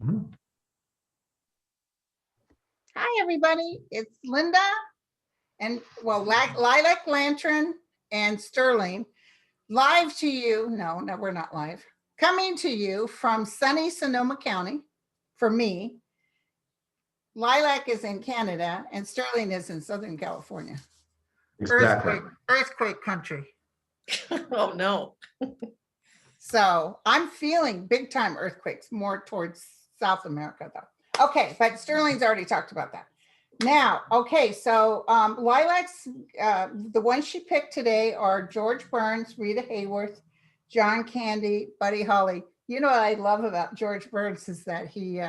Mhm. Hi, everybody. It's Linda and, well, Lilac Lantern and Sterling live to you. No, we're not live. Coming to you from sunny Sonoma County for me. Lilac is in Canada and Sterling is in Southern California. Exactly. Earthquake country. Oh, no. So I'm feeling big time earthquakes more towards South America, though. Okay, but Sterling's already talked about that. Now, okay, so Lilac's, the ones she picked today are George Burns, Rita Hayworth, John Candy, Buddy Holly. You know what I love about George Burns is that he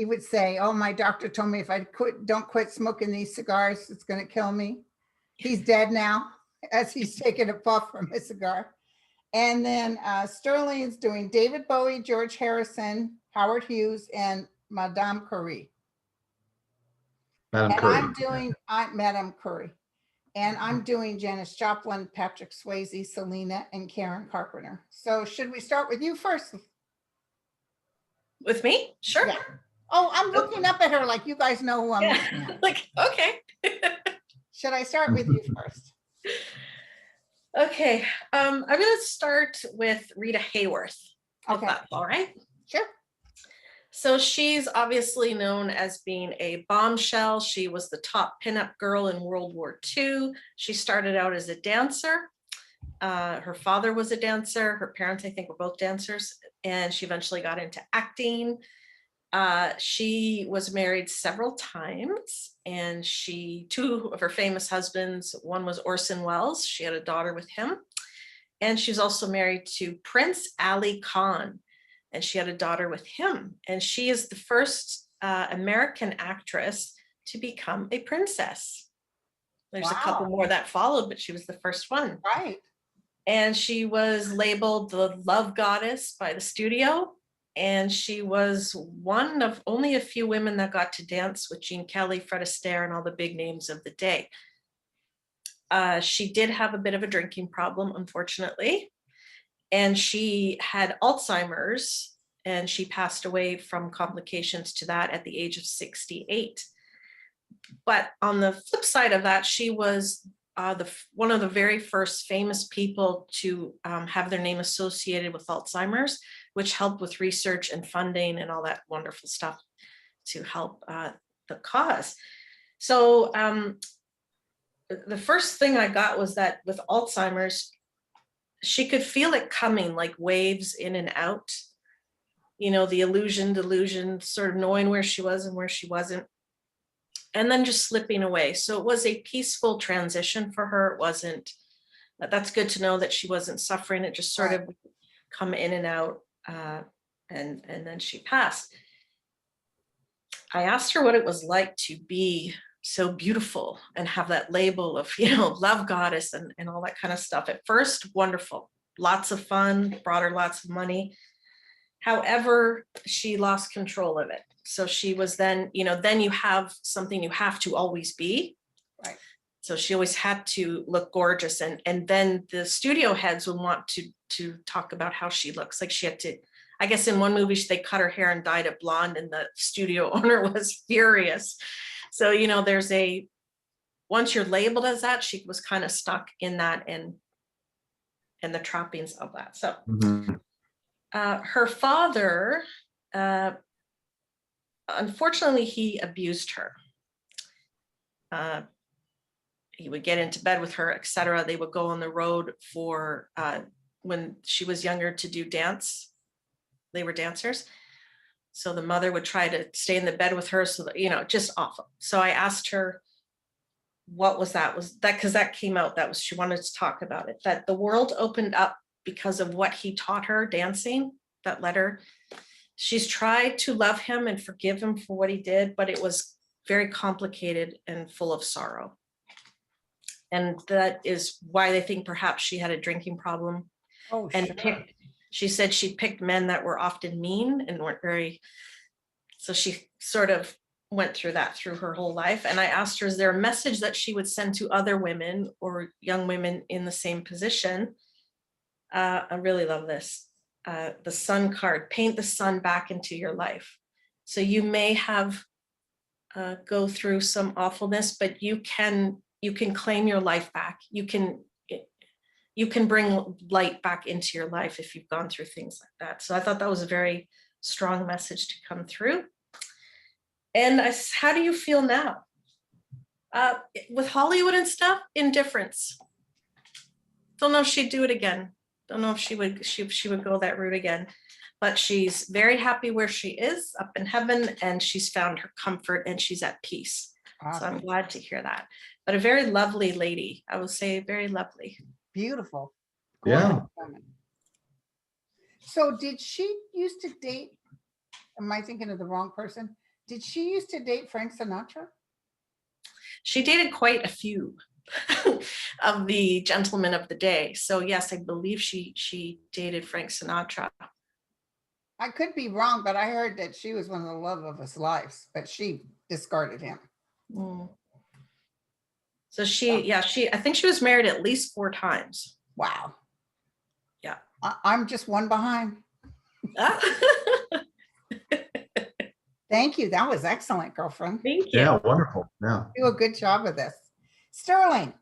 would say, "Oh, my doctor told me if I don't quit smoking these cigars, it's going to kill me." He's dead now, as he's taking a puff from his cigar. And then Sterling's doing David Bowie, George Harrison, Howard Hughes, and Madame Curie. Madam And Curry. I'm doing Madame Curie. And I'm doing Janice Joplin, Patrick Swayze, Selena, and Karen Carpenter. So should we start with you first? With me? Sure. Yeah. Oh, I'm looking up at her like you guys know who I'm looking at. Like, okay. Should I start with you first? Okay. I'm going to start with Rita Hayworth. If Okay. that's all right. Sure. So she's obviously known as being a bombshell. She was the top pinup girl in World War II. She started out as a dancer. Her father was a dancer. Her parents, I think, were both dancers. And she eventually got into acting. She was married several times, and two of her famous husbands, one was Orson Welles. She had a daughter with him. And she's also married to Prince Ali Khan, and she had a daughter with him. And she is the first American actress to become a princess. There's a couple more that followed, but she was the first one. Right. And she was labeled the love goddess by the studio. And she was one of only a few women that got to dance with Gene Kelly, Fred Astaire, and all the big names of the day. She did have a bit of a drinking problem, unfortunately. And she had Alzheimer's, and she passed away from complications to that at the age of 68. But on the flip side of that, she was one of the very first famous people to have their name associated with Alzheimer's, which helped with research and funding and all that wonderful stuff to help the cause. So the first thing I got was that with Alzheimer's, she could feel it coming like waves in and out, you know, the delusion, sort of knowing where she was and where she wasn't, and then just slipping away. So it was a peaceful transition for her. It wasn't, that's good to know that she wasn't suffering. It just sort of come in and out, and then she passed. I asked her what it was like to be so beautiful and have that label of, you know, love goddess and all that kind of stuff. At first, wonderful, lots of fun, brought her lots of money. However, she lost control of it. So she was then, you know, then you have something you have to always be. Right. So she always had to look gorgeous. And then the studio heads would want to talk about how she looks. Like she had to, I guess in one movie, they cut her hair and dyed it blonde, and the studio owner was furious. So, you know, once you're labeled as that, she was kind of stuck in that and the trappings of that. So her father, unfortunately, he abused her. He would get into bed with her, etc. They would go on the road for when she was younger to do dance. They were dancers. So the mother would try to stay in the bed with her, so that, you know, just awful. So I asked her, what was that? Was that because that came out? That was, she wanted to talk about it, that the world opened up because of what he taught her dancing, that led her. She's tried to love him and forgive him for what he did, but it was very complicated and full of sorrow. And that is why they think perhaps she had a drinking problem. Oh, and sure. She said she picked men that were often mean and weren't very, so she sort of went through that through her whole life. And I asked her, is there a message that she would send to other women or young women in the same position? I really love this. the sun card, paint the sun back into your life. So you may have go through some awfulness, but you can claim your life back. You can bring light back into your life if you've gone through things like that. So I thought that was a very strong message to come through. And how do you feel now? With Hollywood and stuff, indifference. Don't know if she'd do it again. Don't know if she would go that route again. But she's very happy where she is, up in heaven, and she's found her comfort and she's at peace. Awesome. So I'm glad to hear that. But a very lovely lady, I would say, very lovely. Beautiful. Yeah. Gorgeous woman. So did she used to date, am I thinking of the wrong person? Did she used to date Frank Sinatra? She dated quite a few of the gentlemen of the day. So yes, I believe she dated Frank Sinatra. I could be wrong, but I heard that she was one of the love of his lives, but she discarded him. Mm. So I think she was married at least 4 times. Wow. Yeah. I'm just one behind. Thank you. That was excellent, girlfriend. Thank you. Yeah, wonderful. Yeah. Do a good job of this. Sterling.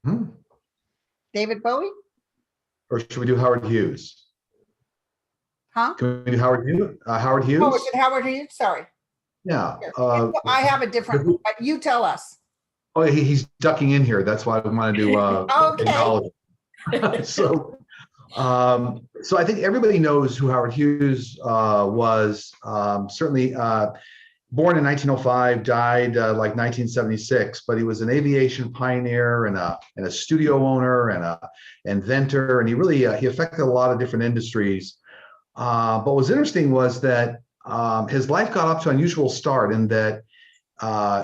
Hmm. David Bowie? Or should we do Howard Hughes? Huh? Can we do Howard Hughes? Howard Hughes? Oh, is it Howard Hughes? Sorry. Yeah. I have a different, but you tell us. Oh, he's ducking in here. That's why I want to do Okay. acknowledge. So I think everybody knows who Howard Hughes was. Certainly born in 1905, died like 1976. But he was an aviation pioneer and a studio owner and a inventor, and he really he affected a lot of different industries. But what was interesting was that his life got off to an unusual start in that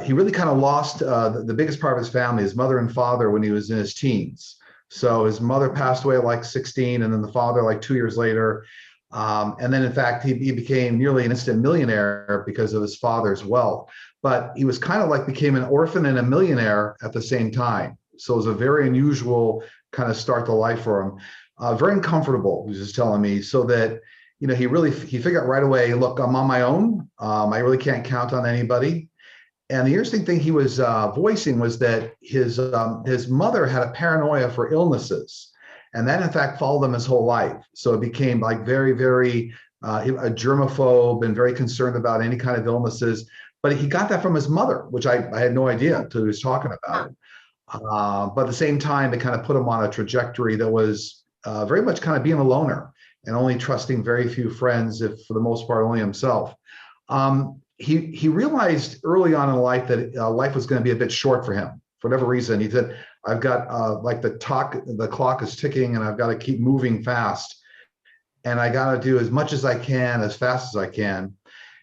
he really kind of lost the biggest part of his family, his mother and father, when he was in his teens. So his mother passed away at like 16, and then the father like 2 years later. And then, in fact, he became nearly an instant millionaire because of his father's wealth. But he was kind of like became an orphan and a millionaire at the same time. So it was a very unusual kind of start to life for him. Very uncomfortable, he was just telling me, so that, you know, he figured out right away, look, I'm on my own. I really can't count on anybody. And the interesting thing he was voicing was that his mother had a paranoia for illnesses, and that in fact followed him his whole life. So it became like very, very a germaphobe and very concerned about any kind of illnesses. But he got that from his mother, which I had no idea until he was talking about it. But at the same time, it kind of put him on a trajectory that was very much kind of being a loner and only trusting very few friends, if for the most part only himself. He realized early on in life that life was going to be a bit short for him. For whatever reason, he said, I've got like the clock is ticking and I've got to keep moving fast. And I got to do as much as I can, as fast as I can.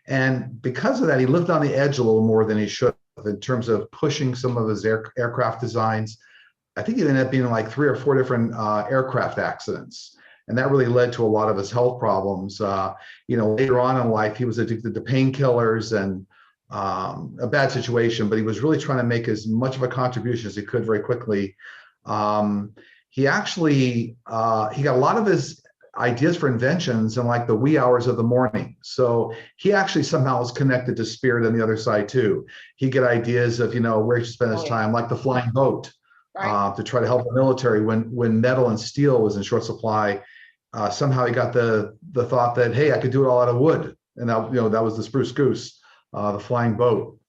And because of that, he lived on the edge a little more than he should have in terms of pushing some of his aircraft designs. I think he ended up being in like 3 or 4 different aircraft accidents. And that really led to a lot of his health problems. Later on in life, he was addicted to painkillers and a bad situation, but he was really trying to make as much of a contribution as he could very quickly. He actually, he got a lot of his ideas for inventions in like the wee hours of the morning. So he actually somehow was connected to spirit on the other side too. He get ideas of, where he should spend his time, like the flying boat. Right. To try to help the military when metal and steel was in short supply. Somehow he got the thought that, hey, I could do it all out of wood. And that was the spruce goose, the flying boat.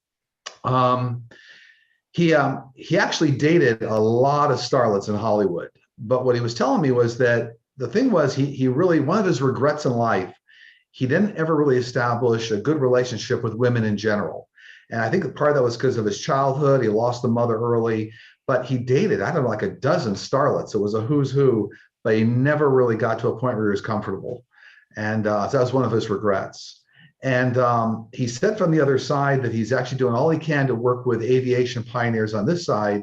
He actually dated a lot of starlets in Hollywood. But what he was telling me was that the thing was he really, one of his regrets in life, he didn't ever really establish a good relationship with women in general. And I think part of that was because of his childhood. He lost the mother early. But he dated, I don't know, like a dozen starlets. It was a who's who, but he never really got to a point where he was comfortable. And so that was one of his regrets. And he said from the other side that he's actually doing all he can to work with aviation pioneers on this side,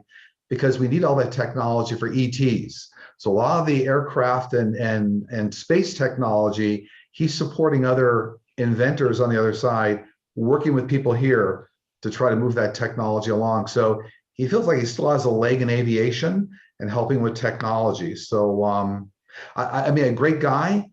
because we need all that technology for ETs. So a lot of the aircraft and space technology, he's supporting other inventors on the other side, working with people here to try to move that technology along. So he feels like he still has a leg in aviation and helping with technology. So, I mean, a great guy.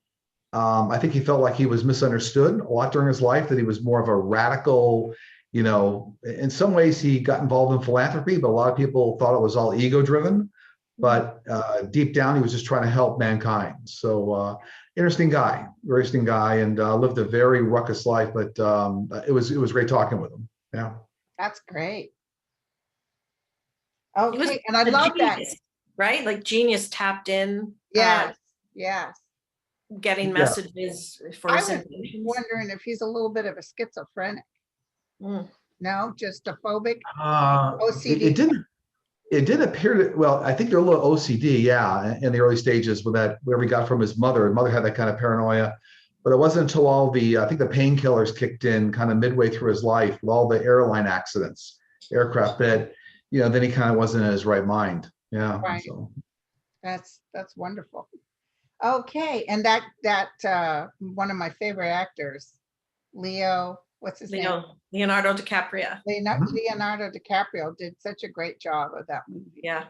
I think he felt like he was misunderstood a lot during his life, that he was more of a radical, in some ways he got involved in philanthropy, but a lot of people thought it was all ego driven. But deep down, he was just trying to help mankind. So interesting guy, very interesting guy, and lived a very ruckus life. But it was great talking with him. Yeah. That's great. He was Okay, and I a love that. genius, right? Like genius tapped in, Yes, yes. getting Yeah. messages for I his was inventions. wondering if he's a little bit of a schizophrenic. Mm. No, just a phobic, It OCD. didn't. It did appear to. Well, I think they're a little OCD, yeah, in the early stages with that, whatever he got from his mother. His mother had that kind of paranoia, but it wasn't until all the, I think the painkillers kicked in kind of midway through his life with all the airline accidents, aircraft, that, then he kind of wasn't in his right mind. Yeah. Right. So That's wonderful. Okay, and that one of my favorite actors, what's his name? Leonardo DiCaprio. Leonardo DiCaprio did such a great job of that movie. Yeah.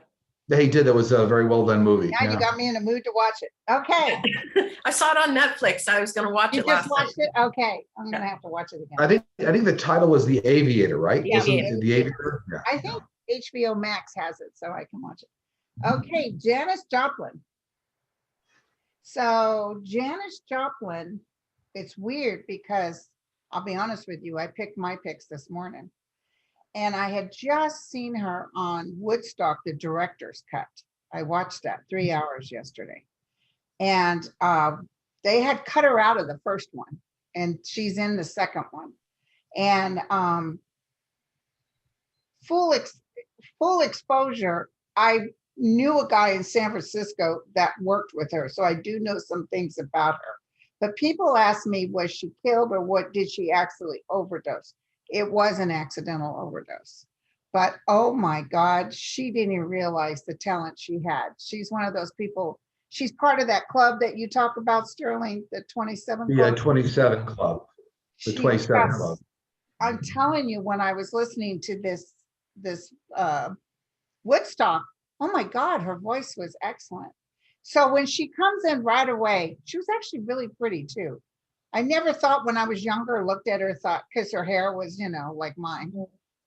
he did. That was a very well done movie. Now you got me in a mood to watch it. Okay. I saw it on Netflix. I was going to watch You it just last watched night. it? Okay. I'm gonna have to watch it again. I think the title was The Aviator, right? The Wasn't Aviator. it The Aviator? Yeah. I think HBO Max has it, so I can watch it. Okay, Janice Joplin. So Janice Joplin, it's weird because I'll be honest with you, I picked my picks this morning. And I had just seen her on Woodstock, the director's cut. I watched that 3 hours yesterday. And they had cut her out of the first one, and she's in the second one. And full exposure, I knew a guy in San Francisco that worked with her, so I do know some things about her. But people ask me, was she killed or what? Did she actually overdose? It was an accidental overdose. But oh my God, she didn't even realize the talent she had. She's one of those people. She's part of that club that you talk about, Sterling, the 27 Yeah, Club. 27 Club. The 27 Club. I'm telling you, when I was listening to this Woodstock, oh my God, her voice was excellent. So when she comes in right away, she was actually really pretty too. I never thought when I was younger, looked at her, thought, because her hair was, like mine.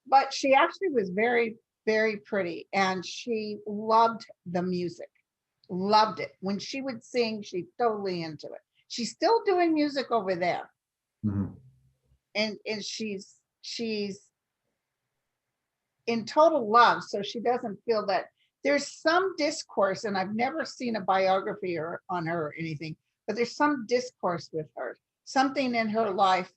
But she actually was very, very pretty. And she loved the music, loved it. When she would sing, she's totally into it. She's still doing music over there. Mhm. And she's in total love. So she doesn't feel that there's some discourse, and I've never seen a biography on her or anything, but there's some discourse with her, something in her life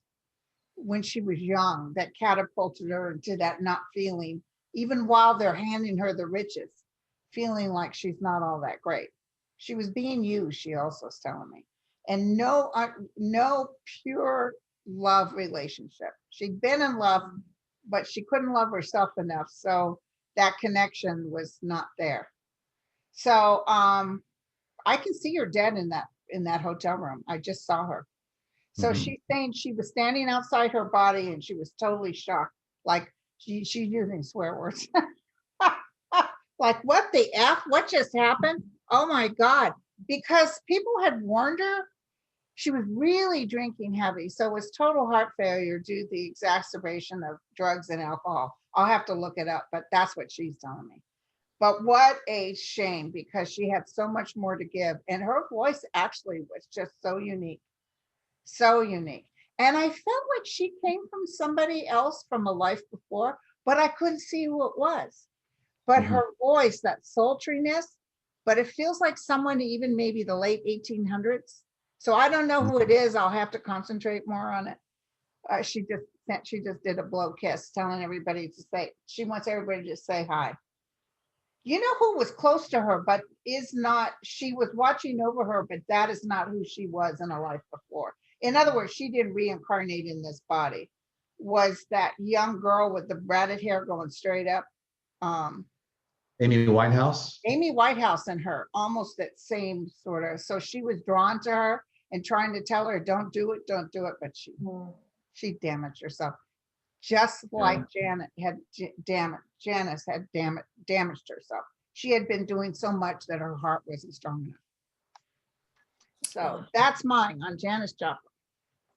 when she was young that catapulted her into that not feeling, even while they're handing her the riches, feeling like she's not all that great. She was being used, she also is telling me. And no pure love relationship. She'd been in love, but she couldn't love herself enough. So that connection was not there. So I can see her dead in that hotel room. I just saw her. So she's saying she was standing outside her body and she was totally shocked. Like she's using swear words. Like, what the F? What just happened? Oh my God. Because people had warned her she was really drinking heavy. So it was total heart failure due to the exacerbation of drugs and alcohol. I'll have to look it up, but that's what she's telling me. But what a shame, because she had so much more to give. And her voice actually was just so unique. So unique. And I felt like she came from somebody else from a life before, but I couldn't see who it was. But her voice, that sultriness, but it feels like someone even maybe the late 1800s. So I don't know who it is. I'll have to concentrate more on it. She just did a blow kiss, telling everybody to say, she wants everybody to say hi. You know who was close to her, but is not, she was watching over her, but that is not who she was in a life before. In other words, she didn't reincarnate in this body. Was that young girl with the braided hair going straight up? Amy Winehouse. Amy Winehouse and her, almost that same sort of. So she was drawn to her and trying to tell her, don't do it. But she damaged herself. Just like Janice had damaged herself. She had been doing so much that her heart wasn't strong enough. So that's mine on Janice Joplin.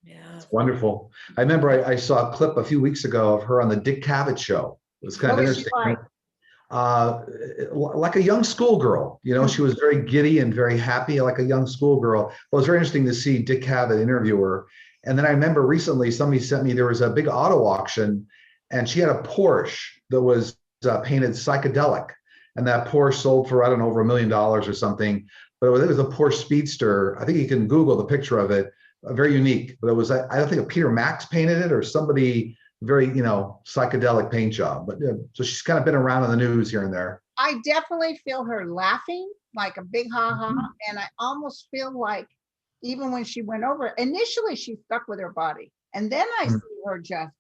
Yeah. Wonderful. I remember I saw a clip a few weeks ago of her on the Dick Cavett show. It was kind of What was she interesting. like? Like a young schoolgirl, she was very giddy and very happy, like a young schoolgirl. Well, it was very interesting to see Dick Cavett interview her. And then I remember recently somebody sent me, there was a big auto auction and she had a Porsche that was painted psychedelic. And that Porsche sold for, I don't know, over $1 million or something. But it was a Porsche Speedster. I think you can Google the picture of it. Very unique. But it was, I don't think a Peter Max painted it or somebody very, psychedelic paint job. But so she's kind of been around in the news here and there. I definitely feel her laughing like a big ha-ha. And I almost feel like even when she went over, initially she stuck with her body. And then I see her just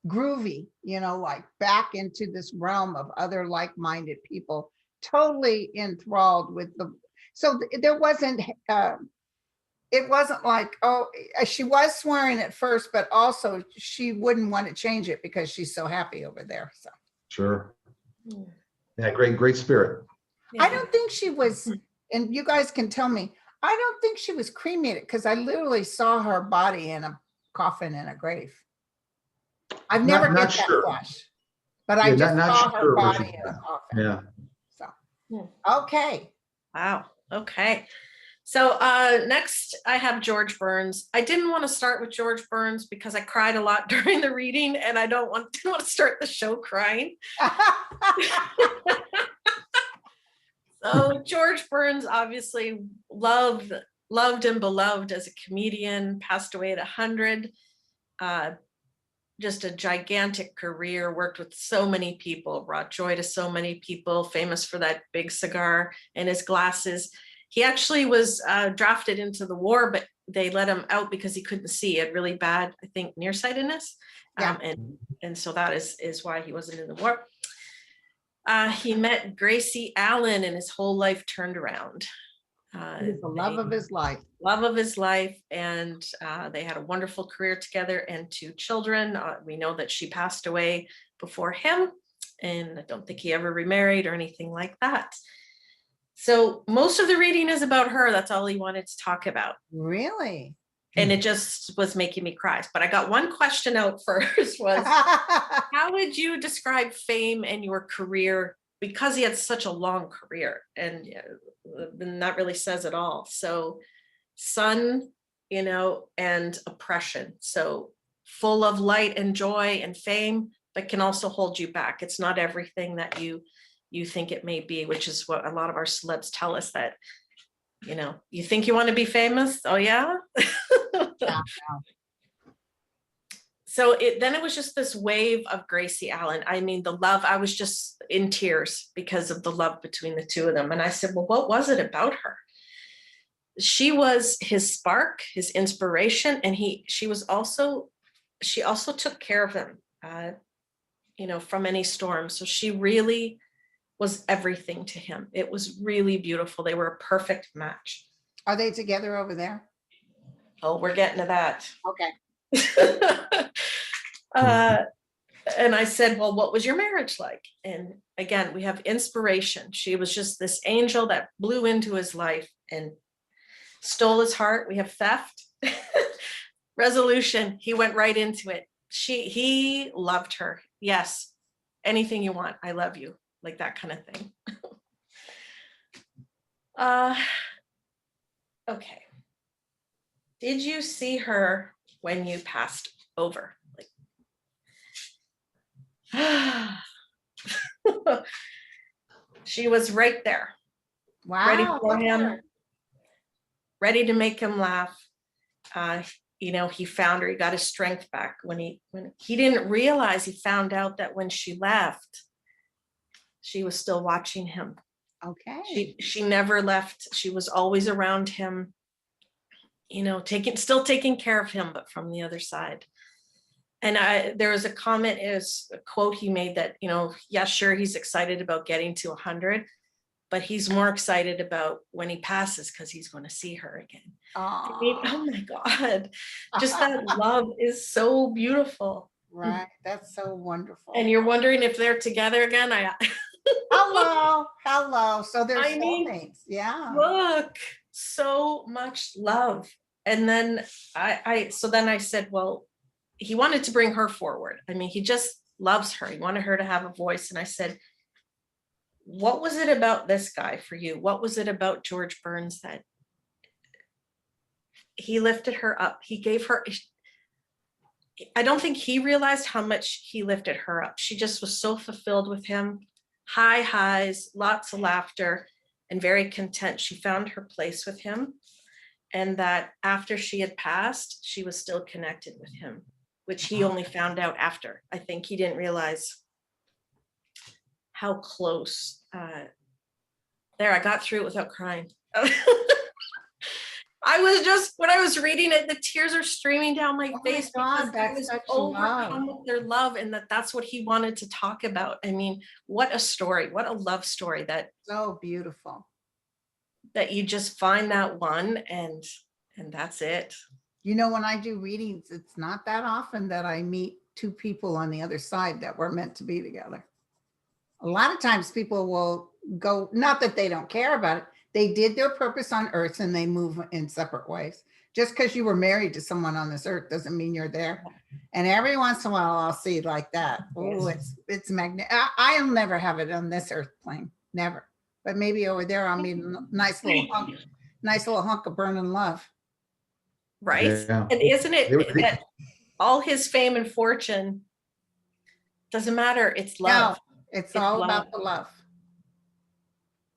groovy, like back into this realm of other like-minded people, totally enthralled with so there wasn't, it wasn't like, oh, she was swearing at first, but also she wouldn't want to change it because she's so happy over there. So sure. Yeah, great spirit. I don't think she was, and you guys can tell me, I don't think she was cremated because I literally saw her body in a coffin in a grave. I've never got that flash, but I just saw her body in a coffin. Yeah. So, okay. Wow. Okay. So next I have George Burns. I didn't want to start with George Burns because I cried a lot during the reading and I didn't want to start the show crying. So George Burns, obviously loved and beloved as a comedian, passed away at 100. Just a gigantic career, worked with so many people, brought joy to so many people, famous for that big cigar and his glasses. He actually was drafted into the war, but they let him out because he couldn't see. He had really bad, I think, nearsightedness. Yeah. And so that is why he wasn't in the war. He met Gracie Allen and his whole life turned around. The love of his life. Love of his life. And they had a wonderful career together and 2 children. We know that she passed away before him. And I don't think he ever remarried or anything like that. So most of the reading is about her. That's all he wanted to talk about. Really? And it just was making me cry. But I got one question out first was, how would you describe fame and your career? Because he had such a long career and that really says it all. So sun, and oppression. So full of light and joy and fame, but can also hold you back. It's not everything that you think it may be, which is what a lot of our celebs tell us that, you think you want to be famous? Oh yeah. Yeah. So then it was just this wave of Gracie Allen. I mean, the love, I was just in tears because of the love between the 2 of them. And I said, well, what was it about her? She was his spark, his inspiration. And she also took care of him, from any storm. So she really was everything to him. It was really beautiful. They were a perfect match. Are they together over there? Oh, we're getting to that. Okay. And I said, well, what was your marriage like? And again, we have inspiration. She was just this angel that blew into his life and stole his heart. We have theft. Resolution. He went right into it. He loved her. Yes. Anything you want. I love you. Like that kind of thing. Okay. Did you see her when you passed over? She was right there. Wow. Ready for him. Ready to make him laugh. He found her. He got his strength back when he didn't realize. He found out that when she left, she was still watching him. Okay. She never left. She was always around him, still taking care of him, but from the other side. And there was a comment, is a quote he made that, yeah, sure, he's excited about getting to 100, but he's more excited about when he passes because he's going to see her again. I mean, oh my God, just that love is so beautiful. Right. That's so wonderful. And you're wondering if they're together again. Hello. So they're soulmates. Yeah. Look, so much love. And then so then I said, well, he wanted to bring her forward. I mean, he just loves her. He wanted her to have a voice. And I said, what was it about this guy for you? What was it about George Burns that he lifted her up? He gave her, I don't think he realized how much he lifted her up. She just was so fulfilled with him. High highs, lots of laughter, and very content. She found her place with him. And that after she had passed, she was still connected with him, which he only found out after. I think he didn't realize how close. There, I got through it without crying. I was just, when I was reading it, the tears are streaming down my face. God, because that's I was such overcome love. with their love, and that's what he wanted to talk about. I mean, what a story, what a love story So beautiful. that you just find that one and that's it. You know, when I do readings, it's not that often that I meet two people on the other side that were meant to be together. A lot of times people will go, not that they don't care about it, they did their purpose on earth and they move in separate ways. Just because you were married to someone on this earth doesn't mean you're there. And every once in a while I'll see like that. Oh, it's magnetic. I'll never have it on this earth plane, never. But maybe over there I'll meet a nice little hunk of burning love. Right. Yeah. And isn't it that all his fame and fortune doesn't matter? It's love. No, it's all about the love.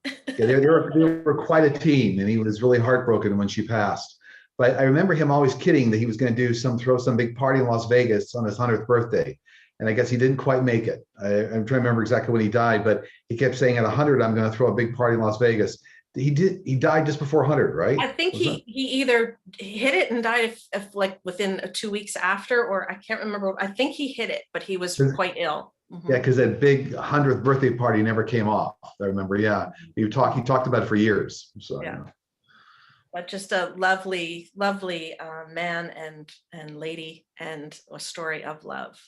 Yeah, they were quite a team, and he was really heartbroken when she passed. But I remember him always kidding that he was going to throw some big party in Las Vegas on his 100th birthday. And I guess he didn't quite make it. I'm trying to remember exactly when he died, but he kept saying at 100, I'm going to throw a big party in Las Vegas. He died just before 100, right? I think he either hit it and died like within 2 weeks after, or I can't remember. I think he hit it, but he was quite ill. Mm-hmm. Yeah, because that big 100th birthday party never came off. I remember. Yeah, he talked about it for years. So yeah. But just a lovely, lovely man and lady, and a story of love.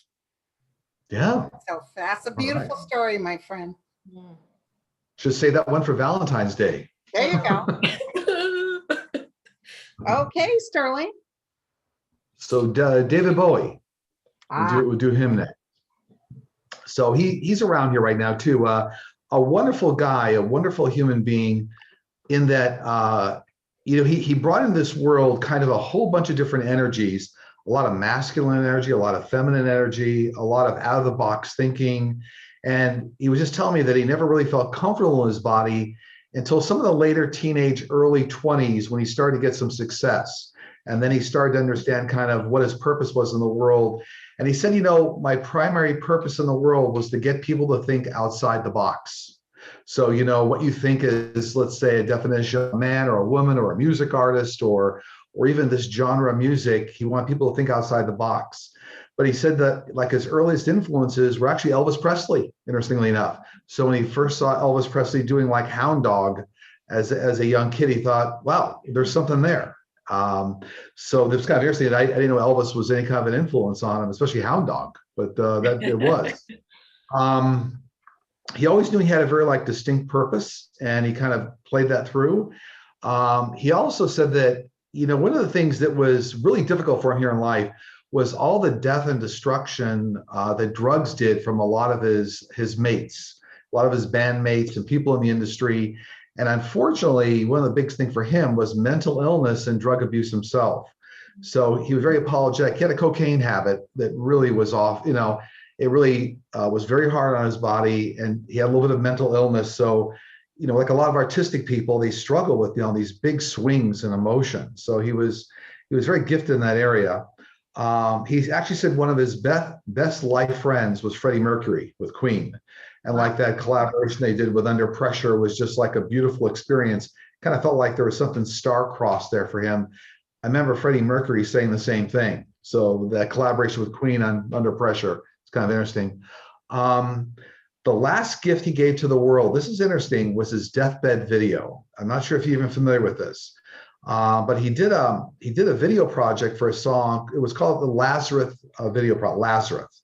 Yeah. So that's a beautiful story, my friend. Should say that one for Valentine's Day. There you go. Okay, Sterling. So David Bowie. We'll do him next. So he's around here right now too. A wonderful guy, a wonderful human being, in that he brought in this world kind of a whole bunch of different energies, a lot of masculine energy, a lot of feminine energy, a lot of out of the box thinking. And he was just telling me that he never really felt comfortable in his body until some of the later teenage, early 20s, when he started to get some success. And then he started to understand kind of what his purpose was in the world. And he said, my primary purpose in the world was to get people to think outside the box. So, what you think is, let's say, a definition of a man or a woman or a music artist or even this genre of music, he wanted people to think outside the box. But he said that like his earliest influences were actually Elvis Presley, interestingly enough. So when he first saw Elvis Presley doing like Hound Dog as a young kid, he thought, wow, there's something there. So this kind of interesting. I didn't know Elvis was any kind of an influence on him, especially Hound Dog, but that it was. He always knew he had a very distinct purpose, and he kind of played that through. He also said that, one of the things that was really difficult for him here in life was all the death and destruction that drugs did from a lot of his mates, a lot of his bandmates and people in the industry. And unfortunately, one of the big things for him was mental illness and drug abuse himself. So he was very apologetic. He had a cocaine habit that really was off, it really was very hard on his body, and he had a little bit of mental illness. So, like a lot of artistic people, they struggle with, these big swings in emotion. So he was very gifted in that area. He actually said one of his best life friends was Freddie Mercury with Queen. And like that collaboration they did with Under Pressure was just like a beautiful experience. Kind of felt like there was something star-crossed there for him. I remember Freddie Mercury saying the same thing. So that collaboration with Queen on Under Pressure, it's kind of interesting. The last gift he gave to the world, this is interesting, was his deathbed video. I'm not sure if you're even familiar with this. But he did a video project for a song. It was called the Lazarus video project, Lazarus.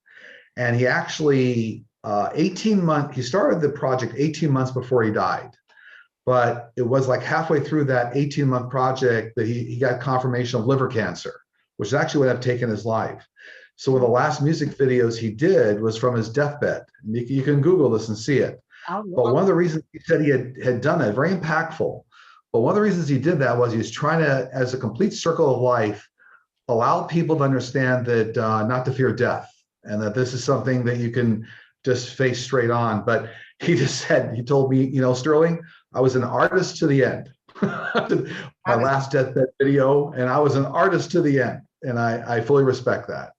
And he actually, he started the project 18 months before he died. But it was like halfway through that 18-month project that he got confirmation of liver cancer, which actually would have taken his life. So one of the last music videos he did was from his deathbed. You can Google this and see it. But one of the reasons he said he had done that, very impactful, but one of the reasons he did that was he was trying to, as a complete circle of life, allow people to understand that not to fear death, and that this is something that you can just face straight on. But he just said, he told me, Sterling, I was an artist to the end. My last deathbed video, and I was an artist to the end. And I fully respect that.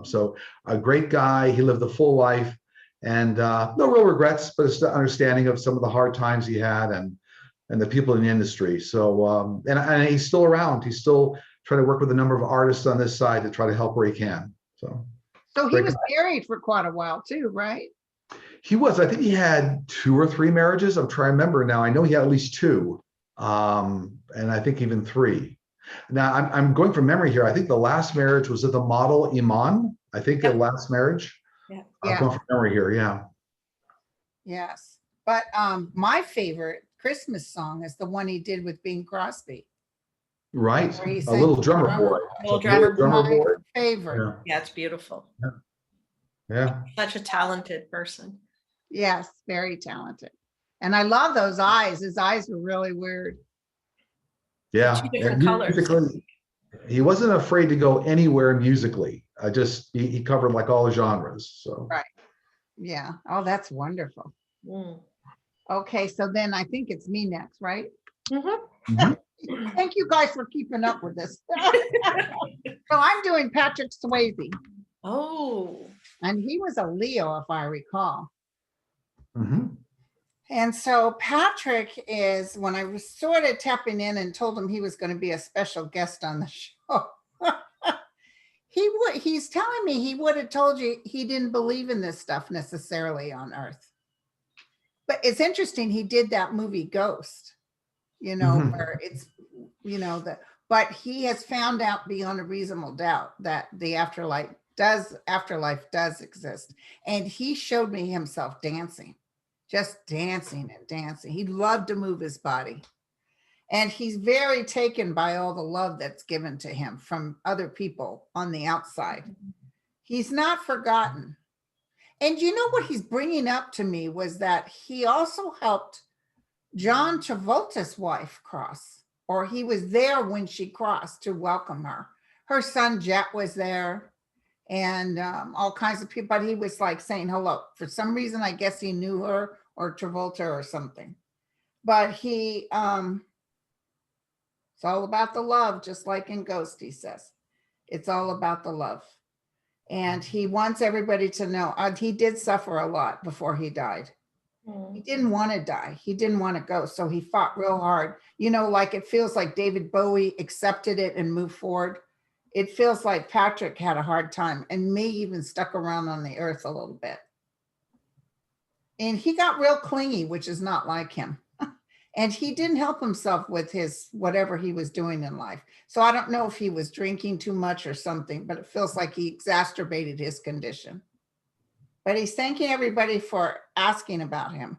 So a great guy, he lived a full life, and no real regrets, but it's the understanding of some of the hard times he had and the people in the industry. So, and he's still around. He's still trying to work with a number of artists on this side to try to help where he can. So he was married for quite a while too, right? He was. I think he had 2 or 3 marriages. I'm trying to remember now. I know he had at least 2, and I think even 3. Now I'm going from memory here. I think the last marriage was the model Iman. I think the last marriage. Yeah. I'm going from memory here. Yeah. Yes, but my favorite Christmas song is the one he did with Bing Crosby. Right. A little drummer boy. Little drummer boy. Favorite. Yeah, it's beautiful. Yeah. Such a talented person. Yes, very talented. And I love those eyes. His eyes were really weird. Yeah. 2 different colors. He wasn't afraid to go anywhere musically. He covered like all the genres. So right. Yeah. Oh, that's wonderful. Mm. Okay, so then I think it's me next, right? Mm-hmm. Mm-hmm. Thank you guys for keeping up with this. So I'm doing Patrick Swayze. Oh. And he was a Leo, if I recall. Mm-hmm. And so Patrick is, when I was sort of tapping in and told him he was going to be a special guest on the show, he's telling me he would have told you he didn't believe in this stuff necessarily on Earth. But it's interesting, he did that movie Ghost, where it's, but he has found out beyond a reasonable doubt that the afterlife does exist. And he showed me himself dancing, just dancing and dancing. He loved to move his body. And he's very taken by all the love that's given to him from other people on the outside. He's not forgotten. And you know what he's bringing up to me was that he also helped John Travolta's wife cross, or he was there when she crossed to welcome her. Her son Jet was there, and all kinds of people, but he was like saying hello. For some reason, I guess he knew her or Travolta or something. But it's all about the love, just like in Ghost, he says. It's all about the love. And he wants everybody to know, he did suffer a lot before he died. He didn't want to die. He didn't want to go. So he fought real hard. Like it feels like David Bowie accepted it and moved forward. It feels like Patrick had a hard time and may even stuck around on the earth a little bit. And he got real clingy, which is not like him. And he didn't help himself with his whatever he was doing in life. So I don't know if he was drinking too much or something, but it feels like he exacerbated his condition. But he's thanking everybody for asking about him.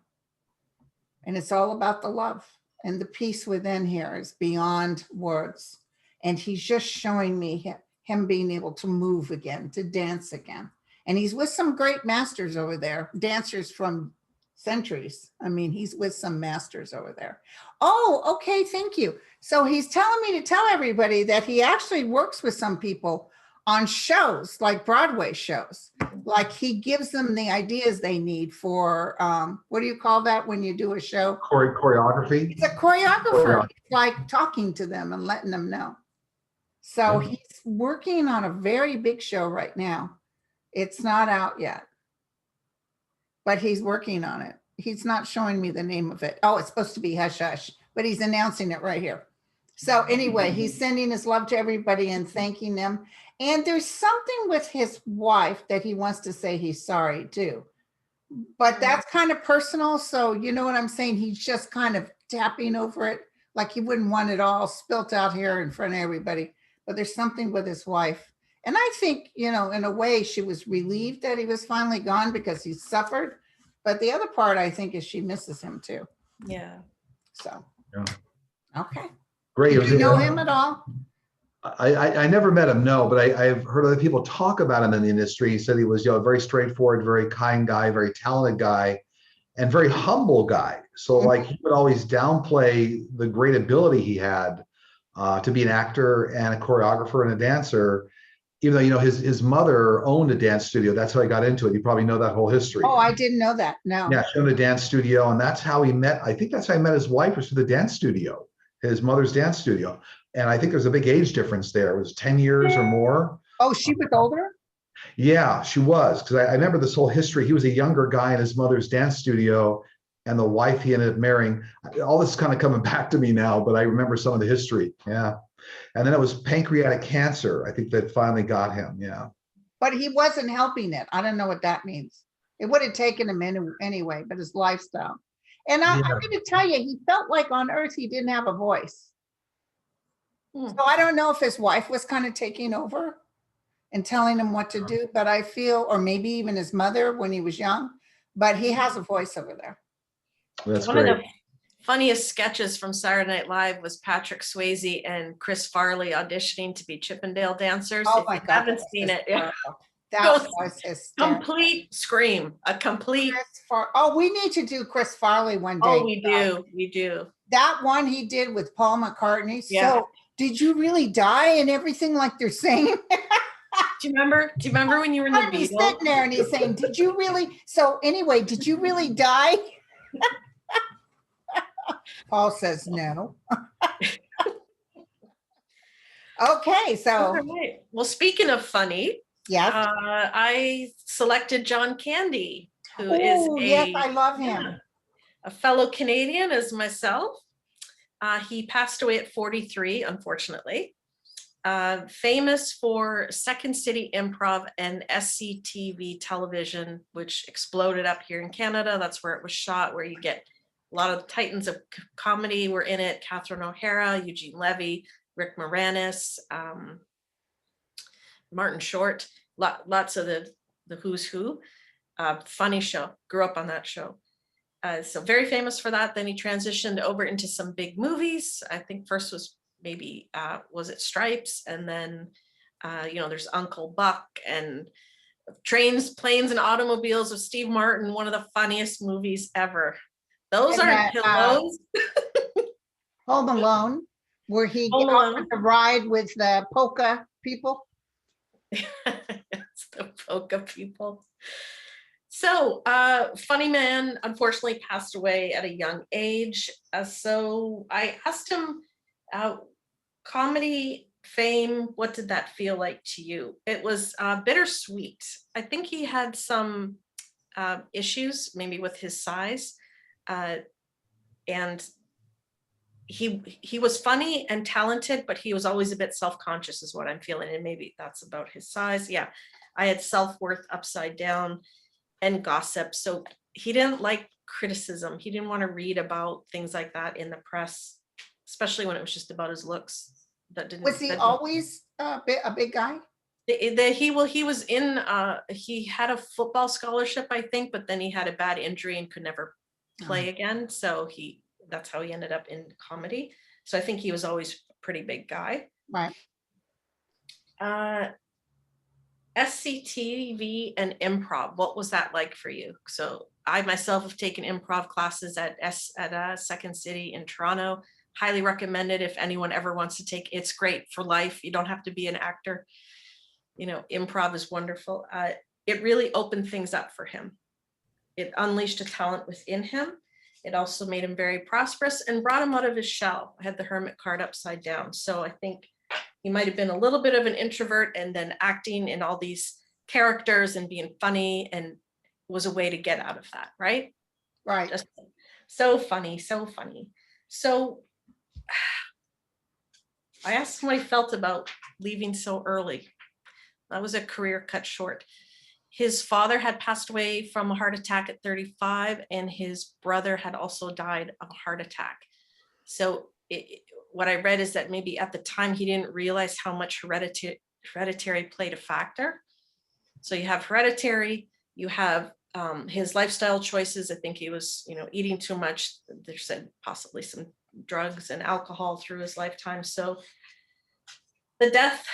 And it's all about the love. And the peace within here is beyond words. And he's just showing me him being able to move again, to dance again. And he's with some great masters over there, dancers from centuries. I mean, he's with some masters over there. Oh, okay, thank you. So he's telling me to tell everybody that he actually works with some people on shows, like Broadway shows. Like he gives them the ideas they need for, what do you call that when you do a show? Choreography. It's a choreographer. It's like talking to them and letting them know. So he's working on a very big show right now. It's not out yet, but he's working on it. He's not showing me the name of it. Oh, it's supposed to be Hush Hush, but he's announcing it right here. So anyway, he's sending his love to everybody and thanking them. And there's something with his wife that he wants to say he's sorry too. But that's kind of personal. So you know what I'm saying? He's just kind of tapping over it. Like he wouldn't want it all spilt out here in front of everybody. But there's something with his wife. And I think, in a way, she was relieved that he was finally gone because he suffered. But the other part, I think, is she misses him too. Yeah. So, Yeah. okay. Great. Did you know him at all? I never met him, no, but I've heard other people talk about him in the industry. He said he was, a very straightforward, very kind guy, very talented guy, and very humble guy. So like he would always downplay the great ability he had to be an actor and a choreographer and a dancer, even though, his mother owned a dance studio. That's how he got into it. You probably know that whole history. Oh, I didn't know that. No. Yeah, she owned a dance studio, and that's how he met. I think that's how he met his wife, was through the dance studio, his mother's dance studio. And I think there's a big age difference there. It was 10 years or more. Oh, she was older? Yeah, she was. Because I remember this whole history. He was a younger guy in his mother's dance studio, and the wife he ended up marrying. All this is kind of coming back to me now, but I remember some of the history. Yeah. And then it was pancreatic cancer, I think, that finally got him. Yeah. But he wasn't helping it. I don't know what that means. It would have taken him anyway, but his lifestyle. And I'm going to tell you, he felt like on Earth he didn't have a voice. So I don't know if his wife was kind of taking over and telling him what to do, but I feel, or maybe even his mother when he was young, but he has a voice over there. That's One great. of the funniest sketches from Saturday Night Live was Patrick Swayze and Chris Farley auditioning to be Chippendale dancers. Oh If my you God, haven't seen it, that was hysterical. complete scream, a complete. Oh, we need to do Chris Farley one day. Oh, we do. That one he did with Paul McCartney. Yeah. So did you really die and everything like they're saying? Do you remember when you were in the I'd be Beatles? sitting there and he's saying, did you really? So anyway, did you really die? Paul says no. Okay, so. All right. Well, speaking of funny, Yes. I selected John Candy, who Oh, is yes, I love him. a fellow Canadian as myself. He passed away at 43, unfortunately. Famous for Second City Improv and SCTV television, which exploded up here in Canada. That's where it was shot, where you get a lot of the titans of comedy were in it. Catherine O'Hara, Eugene Levy, Rick Moranis, Martin Short, lots of the who's who. Funny show, grew up on that show. So very famous for that. Then he transitioned over into some big movies. I think first was maybe, was it Stripes? And then, there's Uncle Buck and Trains, Planes, and Automobiles with Steve Martin, one of the funniest movies ever. Those aren't pillows. Home Alone, where he Home offered to ride with the polka people. It's the polka people. So, funny man, unfortunately passed away at a young age. So I asked him, comedy, fame, what did that feel like to you? It was bittersweet. I think he had some issues, maybe with his size, and he was funny and talented, but he was always a bit self-conscious is what I'm feeling. And maybe that's about his size. Yeah. I had self-worth upside down and gossip. So he didn't like criticism. He didn't want to read about things like that in the press, especially when it was just about his looks. Was he always a big guy? He was in, he had a football scholarship, I think, but then he had a bad injury and could never play again. So that's how he ended up in comedy. So I think he was always a pretty big guy. Right. SCTV and improv, what was that like for you? So I myself have taken improv classes at Second City in Toronto. Highly recommended if anyone ever wants to take. It's great for life. You don't have to be an actor. Improv is wonderful. It really opened things up for him. It unleashed a talent within him. It also made him very prosperous and brought him out of his shell. I had the hermit card upside down. So I think he might have been a little bit of an introvert, and then acting in all these characters and being funny and was a way to get out of that, right? Right. Just so funny, so funny. So I asked him what he felt about leaving so early. That was a career cut short. His father had passed away from a heart attack at 35, and his brother had also died of a heart attack. So what I read is that maybe at the time he didn't realize how much hereditary played a factor. So you have hereditary, you have his lifestyle choices. I think he was, eating too much. They said possibly some drugs and alcohol through his lifetime. So the death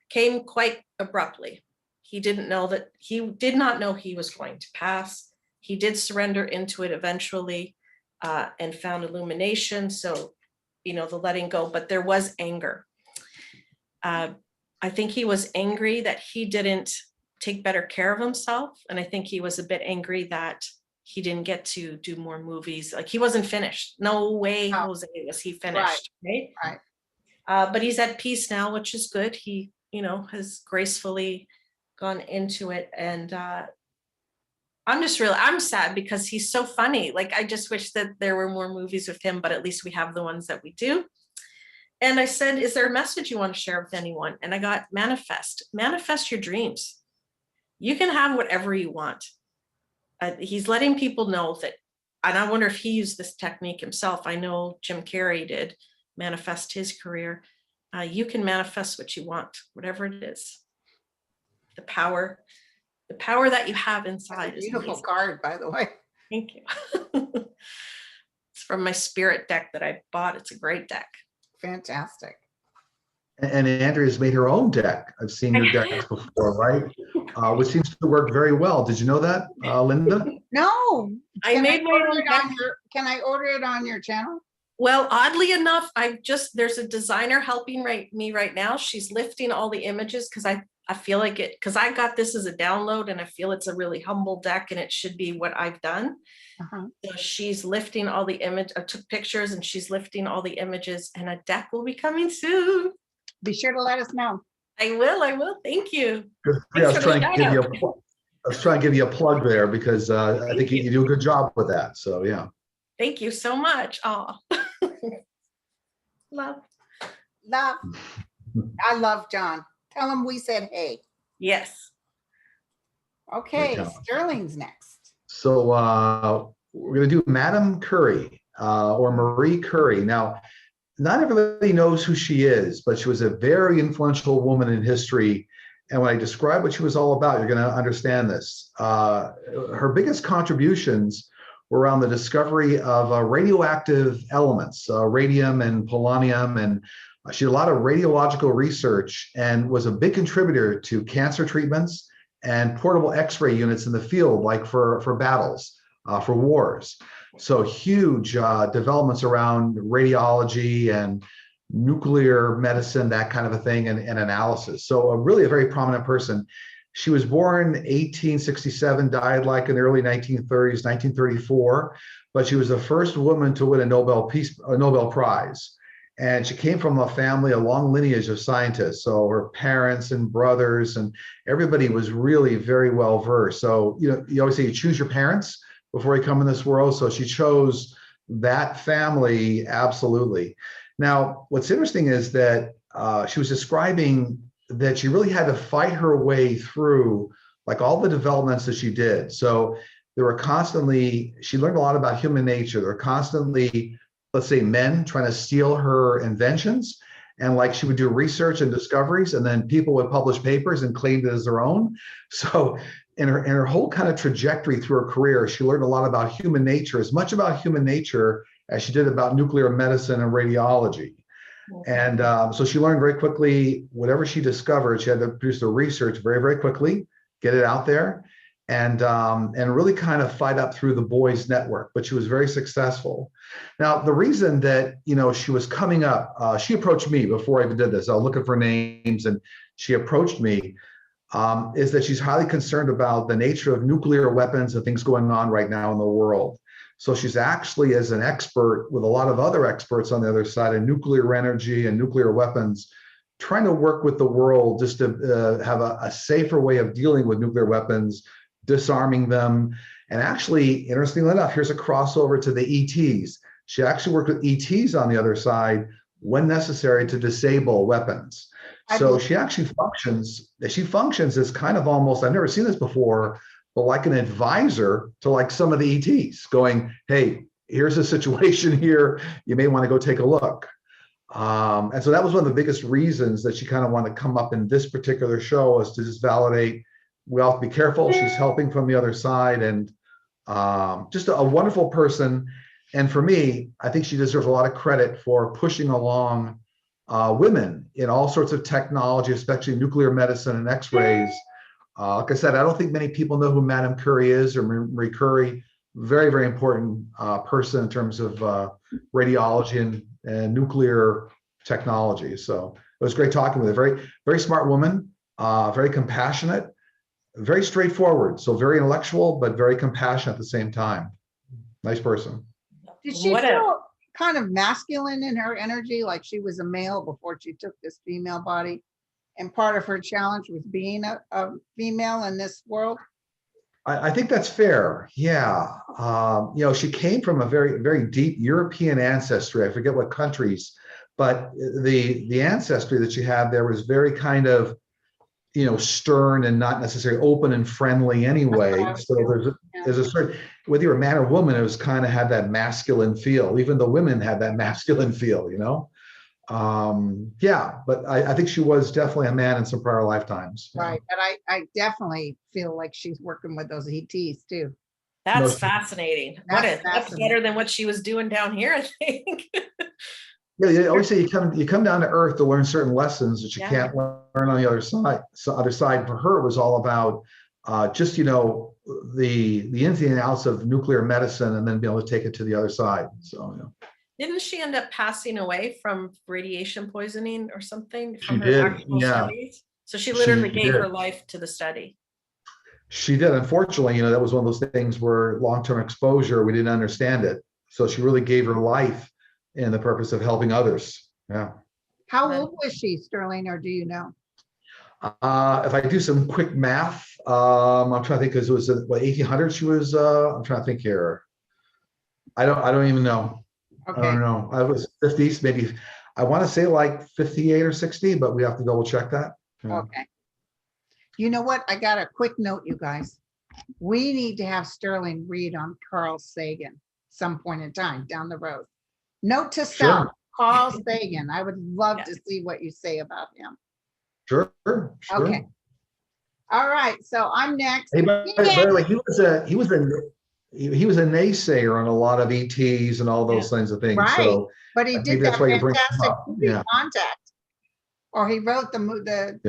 came quite abruptly. He did not know he was going to pass. He did surrender into it eventually, and found illumination. So, the letting go, but there was anger. I think he was angry that he didn't take better care of himself. And I think he was a bit angry that he didn't get to do more movies. Like, he wasn't finished. No way, Jose, was he finished. Right. But he's at peace now, which is good. He, has gracefully gone into it. And I'm sad because he's so funny. Like, I just wish that there were more movies with him, but at least we have the ones that we do. And I said, is there a message you want to share with anyone? And I got manifest your dreams. You can have whatever you want. He's letting people know that, and I wonder if he used this technique himself. I know Jim Carrey did manifest his career. You can manifest what you want, whatever it is. The power that you have inside. That's a beautiful card, by the way. Thank you. It's from my spirit deck that I bought. It's a great deck. Fantastic. And Andrea's made her own deck. I've seen your decks before, right? Which seems to work very well. Did you know that, Linda? No. I made my own deck. Can I order it on your channel? Well, oddly enough, there's a designer helping me right now. She's lifting all the images because I feel like because I got this as a download and I feel it's a really humble deck and it should be what I've done. So she's lifting all the I took pictures and she's lifting all the images, and a deck will be coming soon. Be sure to let us know. I will. Thank you. I was trying to give you a plug there because I think you do a good job with that. So yeah. Thank you so much. Oh, love. I love John. Tell him we said hey. Yes. Okay, Sterling's next. So we're going to do Madame Curie or Marie Curie. Now, not everybody knows who she is, but she was a very influential woman in history. And when I describe what she was all about, you're going to understand this. Her biggest contributions were around the discovery of radioactive elements, radium and polonium, and she did a lot of radiological research and was a big contributor to cancer treatments and portable X-ray units in the field, like for battles, for wars. So huge developments around radiology and nuclear medicine, that kind of a thing, and analysis. So really a very prominent person. She was born 1867, died like in the early 1930s, 1934, but she was the first woman to win a Nobel Prize. And she came from a long lineage of scientists. So her parents and brothers and everybody was really very well versed. So, you always say you choose your parents before you come in this world. So she chose that family, absolutely. Now, what's interesting is that she was describing that she really had to fight her way through like all the developments that she did. So she learned a lot about human nature. There were constantly, let's say, men trying to steal her inventions. And like she would do research and discoveries, and then people would publish papers and claim it as their own. So in her whole kind of trajectory through her career, she learned a lot about human nature, as much about human nature as she did about nuclear medicine and radiology. And so she learned very quickly, whatever she discovered, she had to produce the research very, very quickly, get it out there, and really kind of fight up through the boys' network. But she was very successful. Now, the reason that, she was coming up, she approached me before I even did this. I was looking for names, and she approached me, is that she's highly concerned about the nature of nuclear weapons and things going on right now in the world. So she's actually, as an expert with a lot of other experts on the other side in nuclear energy and nuclear weapons, trying to work with the world just to have a safer way of dealing with nuclear weapons, disarming them. And actually, interestingly enough, here's a crossover to the ETs. She actually worked with ETs on the other side when necessary to disable weapons. So she actually functions as kind of almost, I've never seen this before, but like an advisor to like some of the ETs going, hey, here's a situation here. You may want to go take a look. And so that was one of the biggest reasons that she kind of wanted to come up in this particular show, is to just validate we all have to be careful. She's helping from the other side, and just a wonderful person. And for me, I think she deserves a lot of credit for pushing along women in all sorts of technology, especially nuclear medicine and X-rays. Like I said, I don't think many people know who Madame Curie is or Marie Curie. Very, very important person in terms of radiology and nuclear technology. So it was great talking with her. Very, very smart woman, very compassionate, very straightforward. So very intellectual, but very compassionate at the same time. Nice person. Did she feel kind of masculine in her energy, like she was a male before she took this female body? And part of her challenge was being a female in this world? I think that's fair. Yeah. She came from a very, very deep European ancestry. I forget what countries, but the ancestry that she had there was very kind of, stern and not necessarily open and friendly anyway. So there's a certain, whether you're a man or woman, it was kind of had that masculine feel. Even the women had that masculine feel, but I think she was definitely a man in some prior lifetimes. Right, but I definitely feel like she's working with those ETs too. That's fascinating. That's better than what she was doing down here, I think. Yeah, you always say you come down to earth to learn certain lessons that you can't learn on the other side. So other side for her, it was all about just the ins and outs of nuclear medicine, and then being able to take it to the other side. So Didn't she end up passing away from radiation poisoning or something She from her did, actual yeah. studies? So she literally She gave did. her life to the study. She did. Unfortunately, that was one of those things where long-term exposure, we didn't understand it. So she really gave her life in the purpose of helping others. Yeah. How old was she, Sterling, or do you know? If I do some quick math, I'm trying to think, because it was what, 1800 she was. I'm trying to think here. I don't even know. Okay. I don't know. I was 50s, maybe. I want to say like 58 or 60, but we have to double check that. Yeah. Okay. You know what? I got a quick note, you guys. We need to have Sterling read on Carl Sagan some point in time down the road. Note to self, Carl Sagan. I would love to see what you say about him. Sure. Okay. All right. So I'm next. Hey, by the way, he was a naysayer on a lot of ETs and all those kinds of things. Right. So but he did that fantastic movie, yeah. Contact. Or he wrote the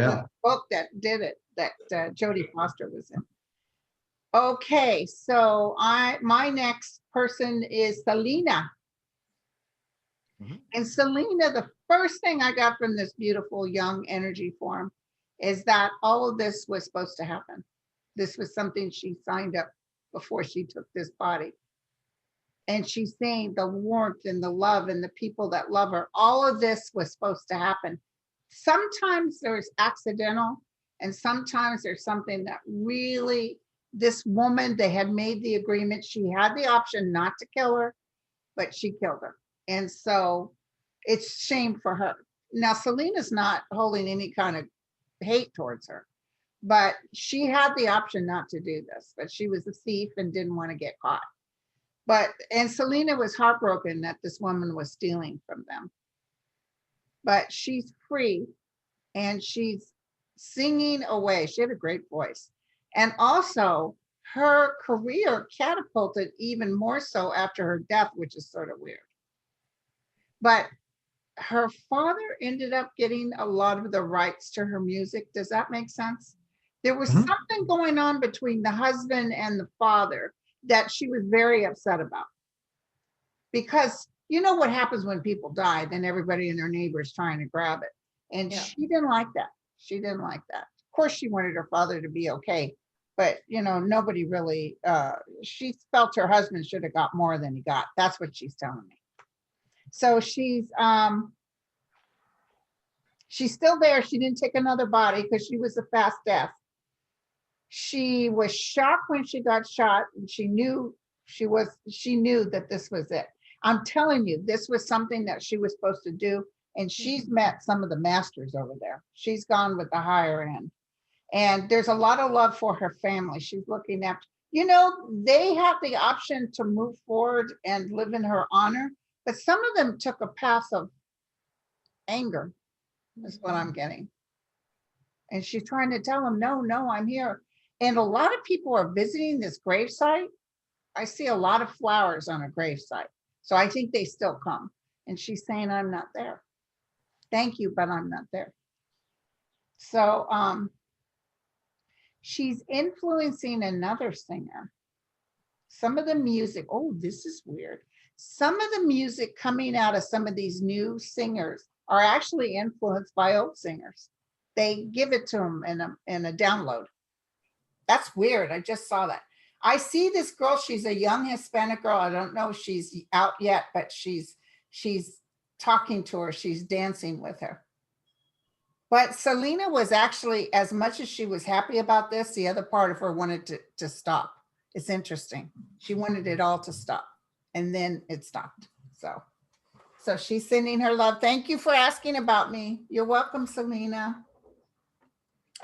book that did it, that Jodie Foster was in. Okay, so my next person is Selena. And Selena, the first thing I got from this beautiful young energy form is that all of this was supposed to happen. This was something she signed up before she took this body. And she's saying the warmth and the love and the people that love her, all of this was supposed to happen. Sometimes there's accidental, and sometimes there's something that really, this woman, they had made the agreement. She had the option not to kill her, but she killed her. And so it's shame for her. Now, Selena's not holding any kind of hate towards her, but she had the option not to do this, but she was a thief and didn't want to get caught. And Selena was heartbroken that this woman was stealing from them. But she's free and she's singing away. She had a great voice. And also her career catapulted even more so after her death, which is sort of weird. But her father ended up getting a lot of the rights to her music. Does that make sense? There was something going on between the husband and the father that she was very upset about. Because you know what happens when people die, then everybody and their neighbors trying to grab it. And she didn't like that. She didn't like that. Of course, she wanted her father to be okay. But, nobody really, she felt her husband should have got more than he got. That's what she's telling me. So she's still there. She didn't take another body because she was a fast death. She was shocked when she got shot, and she knew that this was it. I'm telling you, this was something that she was supposed to do. And she's met some of the masters over there. She's gone with the higher end. And there's a lot of love for her family. She's looking after, they have the option to move forward and live in her honor. But some of them took a path of anger, is what I'm getting. And she's trying to tell them, no, I'm here. And a lot of people are visiting this gravesite. I see a lot of flowers on a gravesite. So I think they still come. And she's saying, I'm not there. Thank you, but I'm not there. So she's influencing another singer. Some of the music, oh, this is weird. Some of the music coming out of some of these new singers are actually influenced by old singers. They give it to them in a download. That's weird. I just saw that. I see this girl. She's a young Hispanic girl. I don't know if she's out yet, but she's talking to her. She's dancing with her. But Selena was actually, as much as she was happy about this, the other part of her wanted to stop. It's interesting. She wanted it all to stop, and then it stopped. So she's sending her love. Thank you for asking about me. You're welcome, Selena.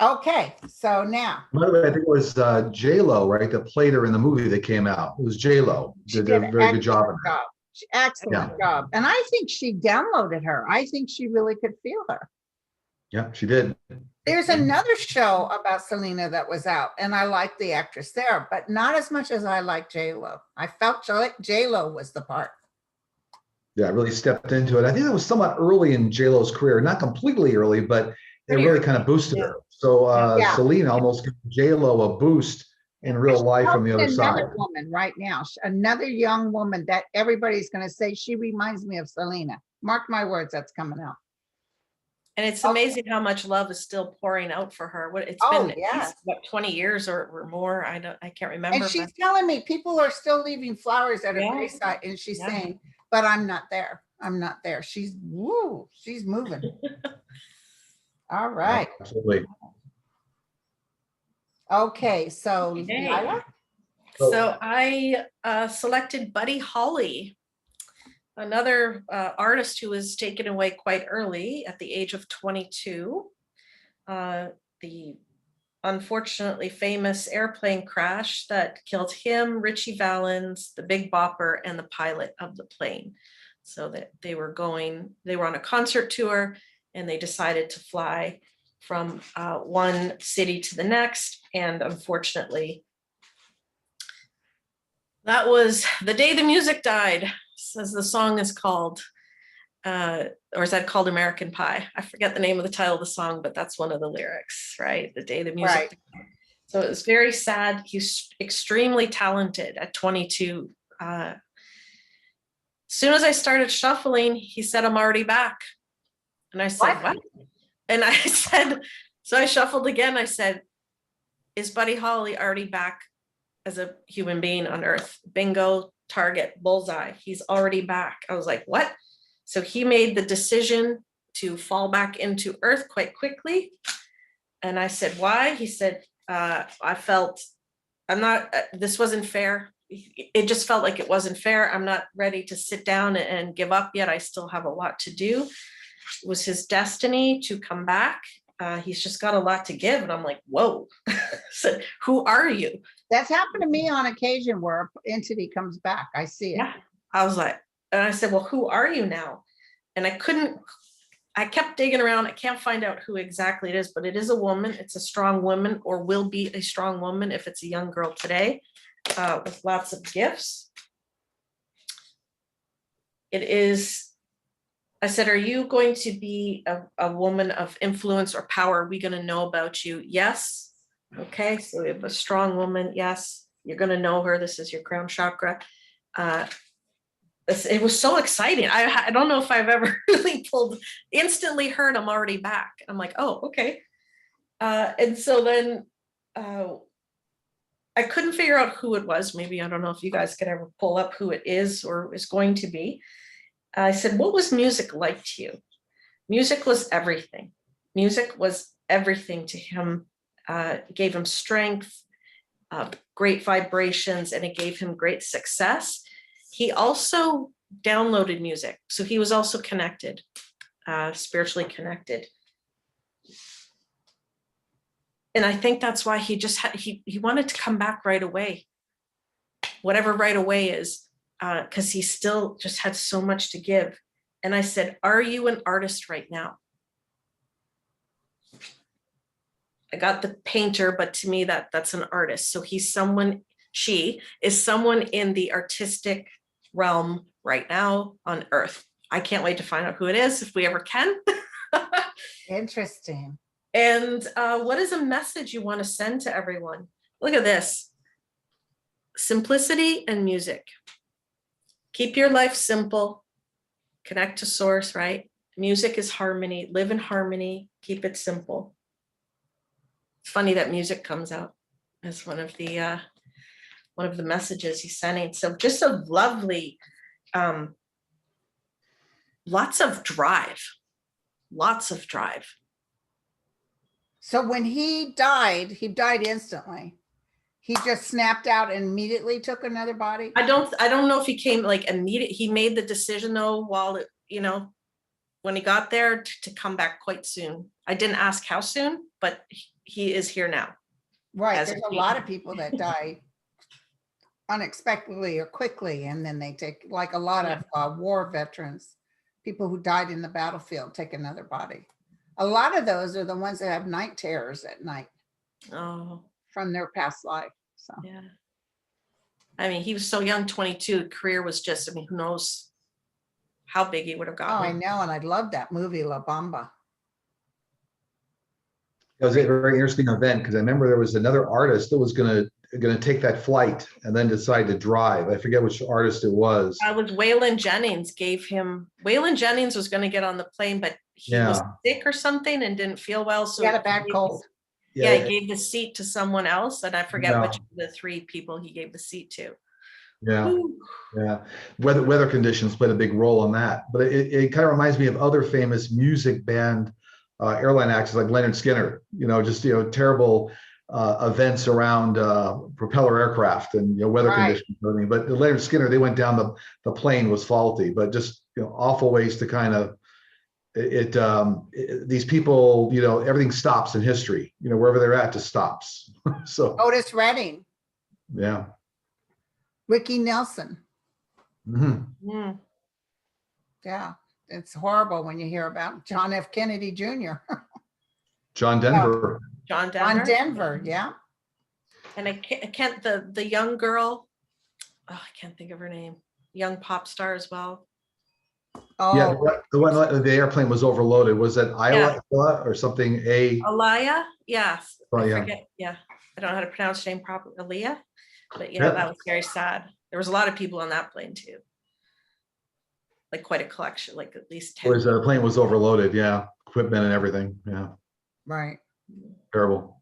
Okay, so now. By the way, I think it was J-Lo, right, that played her in the movie that came out. It was J-Lo. Did a very good job in that. Excellent job. And I think she downloaded her. I think she really could feel her. Yeah, she did. There's another show about Selena that was out, and I like the actress there, but not as much as I like J-Lo. I felt J-Lo was the part. Yeah, I really stepped into it. I think it was somewhat early in J-Lo's career, not completely early, but it really kind of boosted her. So Selena almost gave J-Lo a boost in real life from the other side. Another woman right now, another young woman that everybody's going to say she reminds me of Selena. Mark my words, that's coming out. And it's amazing how much love is still pouring out for her. It's been at least, what, 20 years or more. I can't remember. And she's telling me people are still leaving flowers at her gravesite, and she's saying, but I'm not there. I'm not there. She's moving. All right. Absolutely. Okay, so Lilac? So I selected Buddy Holly, another artist who was taken away quite early at the age of 22. The unfortunately famous airplane crash that killed him, Richie Valens, the Big Bopper, and the pilot of the plane. So that they were on a concert tour, and they decided to fly from one city to the next. And unfortunately, that was the day the music died, as the song is called. Or is that called American Pie? I forget the name of the title of the song, but that's one of the lyrics, right? The day the music died. So it was very sad. He's extremely talented at 22. As soon as I started shuffling, he said, I'm already back. And I said, what? And I said, so I shuffled again. I said, is Buddy Holly already back as a human being on Earth? Bingo, target, bullseye. He's already back. I was like, what? So he made the decision to fall back into Earth quite quickly. And I said, why? He said, I felt this wasn't fair. It just felt like it wasn't fair. I'm not ready to sit down and give up yet. I still have a lot to do. It was his destiny to come back. He's just got a lot to give. And I'm like, whoa. So who are you? That's happened to me on occasion where an entity comes back. I see it. Yeah. I was like, and I said, well, who are you now? And I kept digging around. I can't find out who exactly it is, but it is a woman. It's a strong woman, or will be a strong woman if it's a young girl today, with lots of gifts. It is, I said, are you going to be a woman of influence or power? Are we going to know about you? Yes. Okay, so we have a strong woman. Yes, you're going to know her. This is your crown chakra. It was so exciting. I don't know if I've ever really instantly heard I'm already back. I'm like, oh, okay. And so then I couldn't figure out who it was. Maybe, I don't know if you guys could ever pull up who it is or is going to be. I said, what was music like to you? Music was everything. Music was everything to him. It gave him strength, great vibrations, and it gave him great success. He also downloaded music. So he was also connected, spiritually connected. And I think that's why he just he wanted to come back right away, whatever right away is, because he still just had so much to give. And I said, are you an artist right now? I got the painter, but to me that's an artist. So she is someone in the artistic realm right now on Earth. I can't wait to find out who it is if we ever can. Interesting. And what is a message you want to send to everyone? Look at this. Simplicity and music. Keep your life simple. Connect to source, right? Music is harmony. Live in harmony. Keep it simple. It's funny that music comes out as one of the messages he's sending. So just a lovely, lots of drive. So when he died instantly. He just snapped out and immediately took another body. I don't know if he came like immediate. He made the decision though, while when he got there to come back quite soon. I didn't ask how soon, but he is here now. Right. There's a lot of people that die unexpectedly or quickly, and then they take, like a lot of war veterans, people who died in the battlefield, take another body. A lot of those are the ones that have night terrors at night. Oh, from their past life. So yeah. I mean, he was so young, 22. Career was just, I mean, who knows how big he would have gotten. Oh, I know, and I love that movie La Bamba. It was a very interesting event because I remember there was another artist that was going to take that flight and then decide to drive. I forget which artist it was. I was Waylon Jennings Waylon Jennings was going to get on the plane, but he was sick or something and didn't feel well. So he had a bad cold. Yeah, he gave the seat to someone else, and I forget which of the three people he gave the seat to. Yeah, Weather conditions played a big role in that. But it kind of reminds me of other famous music band airline accidents like Leonard Skinner. Terrible events around propeller aircraft and weather conditions. But Leonard Skinner, they went down, the plane was faulty, but just awful ways to kind of. These people, everything stops in history, wherever they're at, just stops. So Otis Redding. Yeah. Ricky Nelson. Mm-hmm. Mm. Yeah. It's horrible when you hear about John F. Kennedy Jr. John Denver. John Denver. Yeah. And I can't the young girl, I can't think of her name. Young pop star as well. Oh, yeah, the one the airplane was overloaded. Was that Isla or something? Aliyah? Yes. Oh, I yeah. forget. Yeah. I don't know how to pronounce her name properly. Aliyah? But that was very sad. There was a lot of people on that plane too. Like quite a collection, like at least 10. The plane was overloaded, equipment and everything. Yeah. Right. Terrible.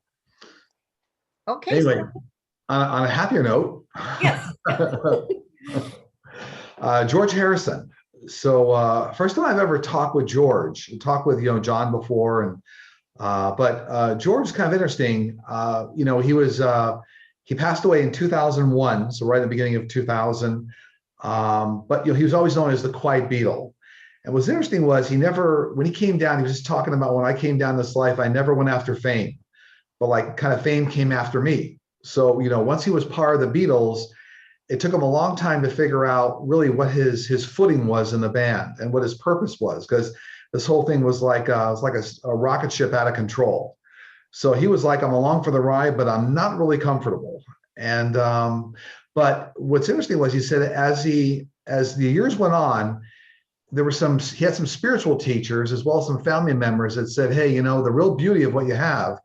Okay. Anyway, on a happier note. Yes. George Harrison. So first time I've ever talked with George. Talked with John before, and but George is kind of interesting. He passed away in 2001, so right at the beginning of 2000. But he was always known as the Quiet Beatle. And what's interesting was when he came down, he was just talking about, when I came down this life, I never went after fame, but like kind of fame came after me. So once he was part of the Beatles, it took him a long time to figure out really what his footing was in the band and what his purpose was, because this whole thing was like a rocket ship out of control. So he was like, I'm along for the ride, but I'm not really comfortable. And but what's interesting was, he said as the years went on, he had some spiritual teachers as well as some family members that said, hey, the real beauty of what you have,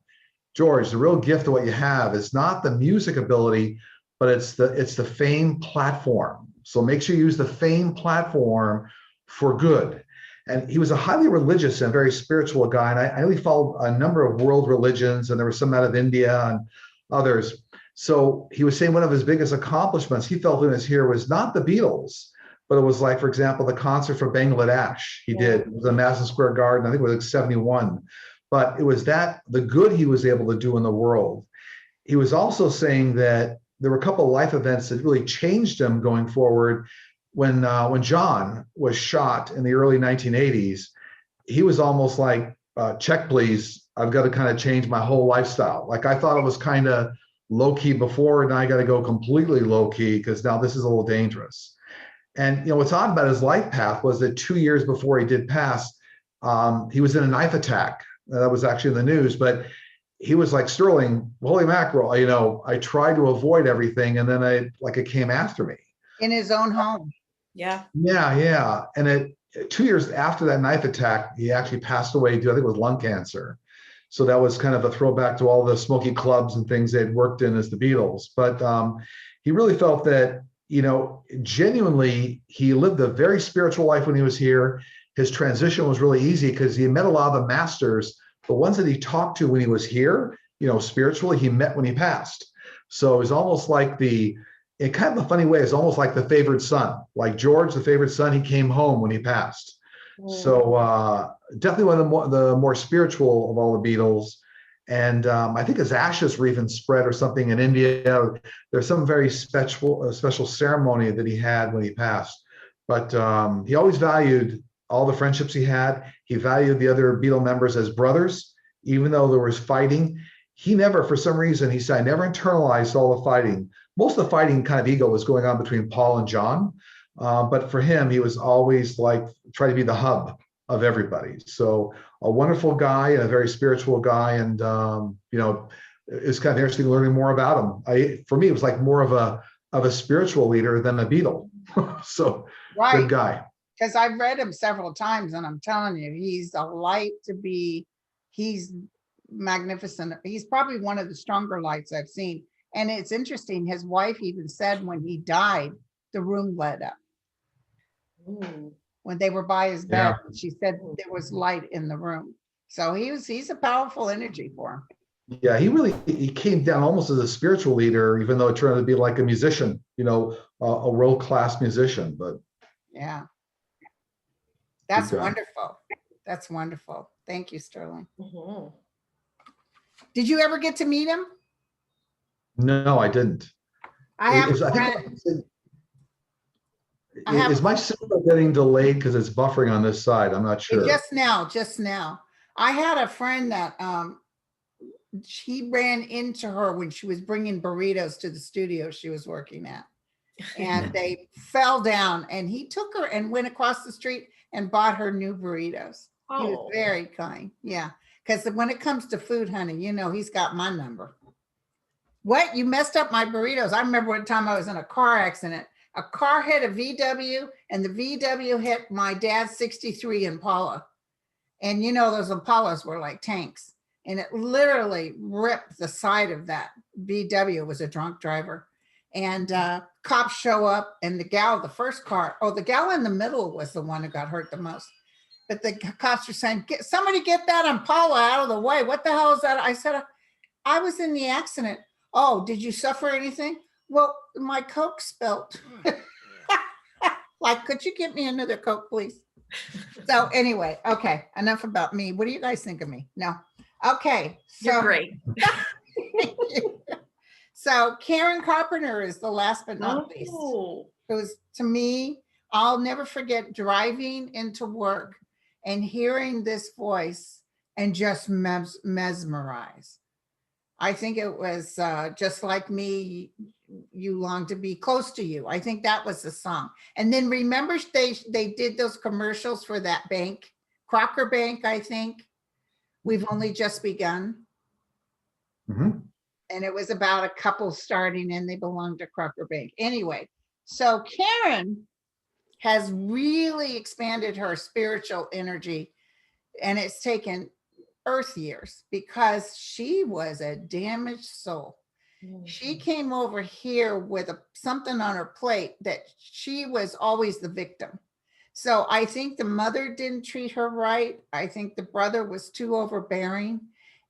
George, the real gift of what you have is not the music ability, but it's the fame platform. So make sure you use the fame platform for good. And he was a highly religious and very spiritual guy. And I really followed a number of world religions, and there were some out of India and others. So he was saying one of his biggest accomplishments he felt in his here was not the Beatles, but it was like, for example, the concert for Bangladesh he did. It was in Madison Square Garden. I think it was like 71. But it was the good he was able to do in the world. He was also saying that there were a couple of life events that really changed him going forward. When John was shot in the early 1980s, he was almost like, check please, I've got to kind of change my whole lifestyle. Like I thought it was kind of low key before, and now I got to go completely low key because now this is a little dangerous. And what's odd about his life path was that 2 years before he did pass, he was in a knife attack. That was actually in the news, but he was like, Sterling, holy mackerel, you know, I tried to avoid everything, and then it came after me. In his own home. Yeah. Yeah. And 2 years after that knife attack, he actually passed away, I think it was lung cancer. So that was kind of a throwback to all the smoky clubs and things they'd worked in as the Beatles. But he really felt that, you know, genuinely, he lived a very spiritual life when he was here. His transition was really easy because he met a lot of the masters, the ones that he talked to when he was here, you know, spiritually, he met when he passed. So it was almost like in kind of a funny way, it's almost like the favored son. Like George, the favored son, he came home when he passed. So definitely one of the more spiritual of all the Beatles. And I think his ashes were even spread or something in India. There's some very special ceremony that he had when he passed. But he always valued all the friendships he had. He valued the other Beatle members as brothers, even though there was fighting. He never, for some reason, he said, I never internalized all the fighting. Most of the fighting kind of ego was going on between Paul and John. But for him, he was always like, try to be the hub of everybody. So a wonderful guy and a very spiritual guy. And, you know, it's kind of interesting learning more about him. For me, it was like more of a spiritual leader than a Beatle. So Right. Good guy. Because I've read him several times, and I'm telling you, he's a light to be. He's magnificent. He's probably one of the stronger lights I've seen. And it's interesting, his wife even said when he died, the room lit up. Ooh. When they were by his bed, Yeah. she said there was light in the room. So he's a powerful energy for him. Yeah, he came down almost as a spiritual leader, even though it turned out to be like a musician, you know, a world-class musician. But Yeah. That's Good guy. wonderful. That's wonderful. Thank you, Sterling. Mhm. Did you ever get to meet him? no, I didn't. I have Is, a I friend. think, I have is my signal getting delayed because it's buffering on this side? I'm not sure. just now. I had a friend that she ran into her when she was bringing burritos to the studio she was working at. And they fell down, and he took her and went across the street and bought her new burritos. He was Oh. very kind. Yeah. Because when it comes to food, honey, you know, he's got my number. What? You messed up my burritos. I remember one time I was in a car accident. A car hit a VW, and the VW hit my dad's 63 Impala. And you know, those Impalas were like tanks. And it literally ripped the side of that VW. It was a drunk driver. And cops show up, and the gal in the middle was the one who got hurt the most. But the cops were saying, somebody get that Impala out of the way. What the hell is that? I said, I was in the accident. Oh, did you suffer anything? Well, my Coke spilt. Like, could you get me another Coke, please? So anyway, okay, enough about me. What do you guys think of me? No. Okay. So, You're great. So Karen Carpenter is the last but not least. Oh. It was, to me, I'll never forget driving into work and hearing this voice and just mesmerize. I think it was Just Like Me, You Long to Be Close to You. I think that was the song. And then remember, they did those commercials for that bank, Crocker Bank, I think. We've Only Just Begun. Mhm. And it was about a couple starting, and they belonged to Crocker Bank. Anyway, so Karen has really expanded her spiritual energy, and it's taken Earth years because she was a damaged soul. She came over here with something on her plate that she was always the victim. So I think the mother didn't treat her right. I think the brother was too overbearing,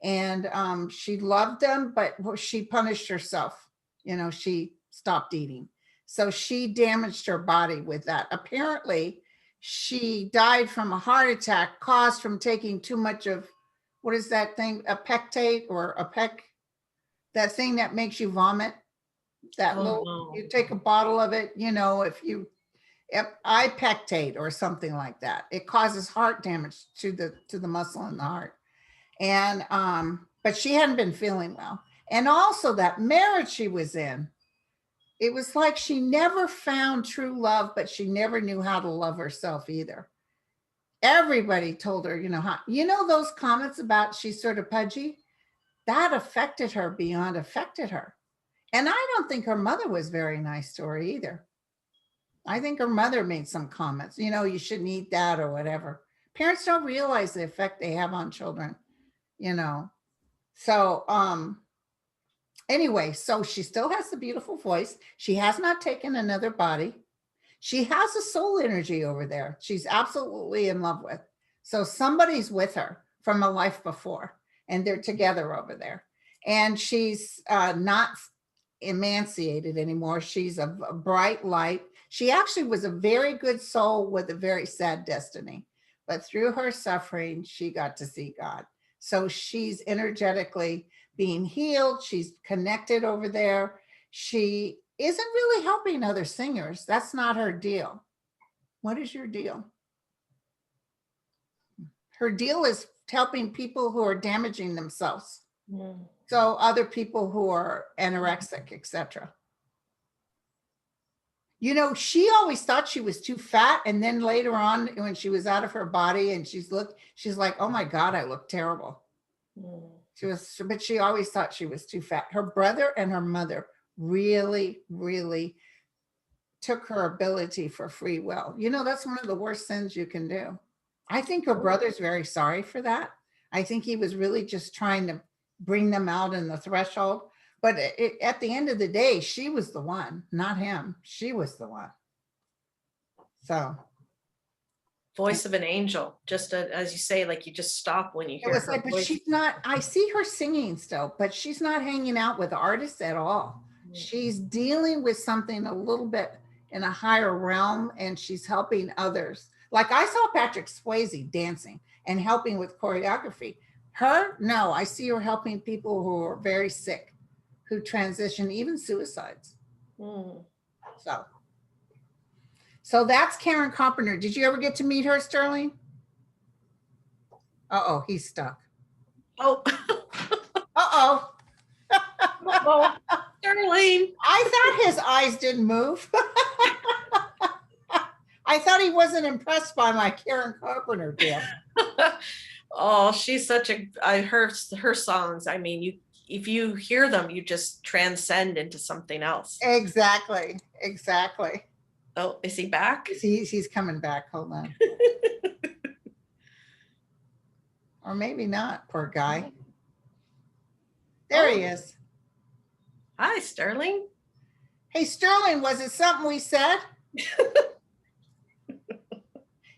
and she loved them, but she punished herself. You know, she stopped eating. So she damaged her body with that. Apparently, she died from a heart attack caused from taking too much of, what is that thing? A pectate or a peck? That thing that makes you vomit. That No. you take a bottle of it, you know, if I pectate or something like that, it causes heart damage to the muscle in the heart. And but she hadn't been feeling well. And also that marriage she was in, it was like she never found true love, but she never knew how to love herself either. Everybody told her, those comments about she's sort of pudgy. that affected her beyond affected her. And I don't think her mother was very nice to her either. I think her mother made some comments, you know, you shouldn't eat that or whatever. Parents don't realize the effect they have on children, you know. So anyway, so she still has the beautiful voice. She has not taken another body. She has a soul energy over there. She's absolutely in love with. So somebody's with her from a life before, and they're together over there. And she's not emancipated anymore. She's a bright light. She actually was a very good soul with a very sad destiny, but through her suffering, she got to see God. So she's energetically being healed. She's connected over there. She isn't really helping other singers. That's not her deal. What is your deal? Her deal is helping people who are damaging themselves. So other people who are anorexic, etc. You know, she always thought she was too fat. And then later on, when she was out of her body and she's like, oh my God, I look terrible. But she always thought she was too fat. Her brother and her mother really, really took her ability for free will. You know, that's one of the worst sins you can do. I think her brother's very sorry for that. I think he was really just trying to bring them out in the threshold. But at the end of the day, she was the one, not him. She was the one. So. Voice of an angel, just as you say, like you just stop when you hear her Like, but voice. she's not, I see her singing still, but she's not hanging out with artists at all. She's dealing with something a little bit in a higher realm, and she's helping others. Like I saw Patrick Swayze dancing and helping with choreography. Her, no, I see her helping people who are very sick, who transition, even suicides. So that's Karen Carpenter. Did you ever get to meet her, Sterling? Uh-oh, he's stuck. Oh. Uh-oh. Oh, Sterling. I thought his eyes didn't move. I thought he wasn't impressed by my Karen Carpenter deal. Oh, she's such her songs. I mean, if you hear them, you just transcend into something else. Exactly. Exactly. Oh, is he back? He's coming back. Hold on. Or maybe not, poor guy. There he is. Hi, Sterling. Hey, Sterling, was it something we said?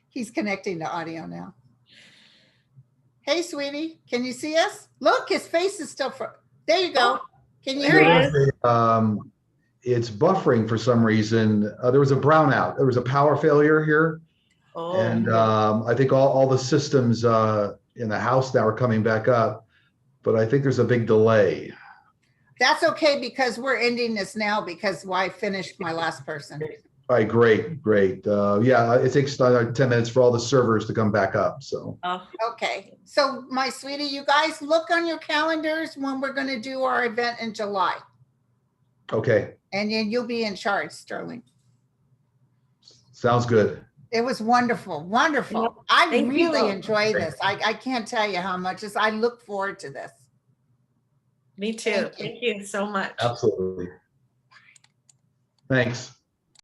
He's connecting to audio now. Hey, sweetie, can you see us? Look, his face is still, there you go. Can you hear us? It's buffering for some reason. There was a brownout. There was a power failure here. Oh. And I think all the systems in the house now are coming back up, but I think there's a big delay. That's okay, because we're ending this now because I finished my last person. All right, great. Yeah, it takes 10 minutes for all the servers to come back up. So. Okay. So my sweetie, you guys look on your calendars when we're going to do our event in July. Okay. And then you'll be in charge, Sterling. Sounds good. It was wonderful. Wonderful. I really enjoy this. I can't tell you how much. I look forward to this. Me too. Thank you so much. Absolutely. Thanks.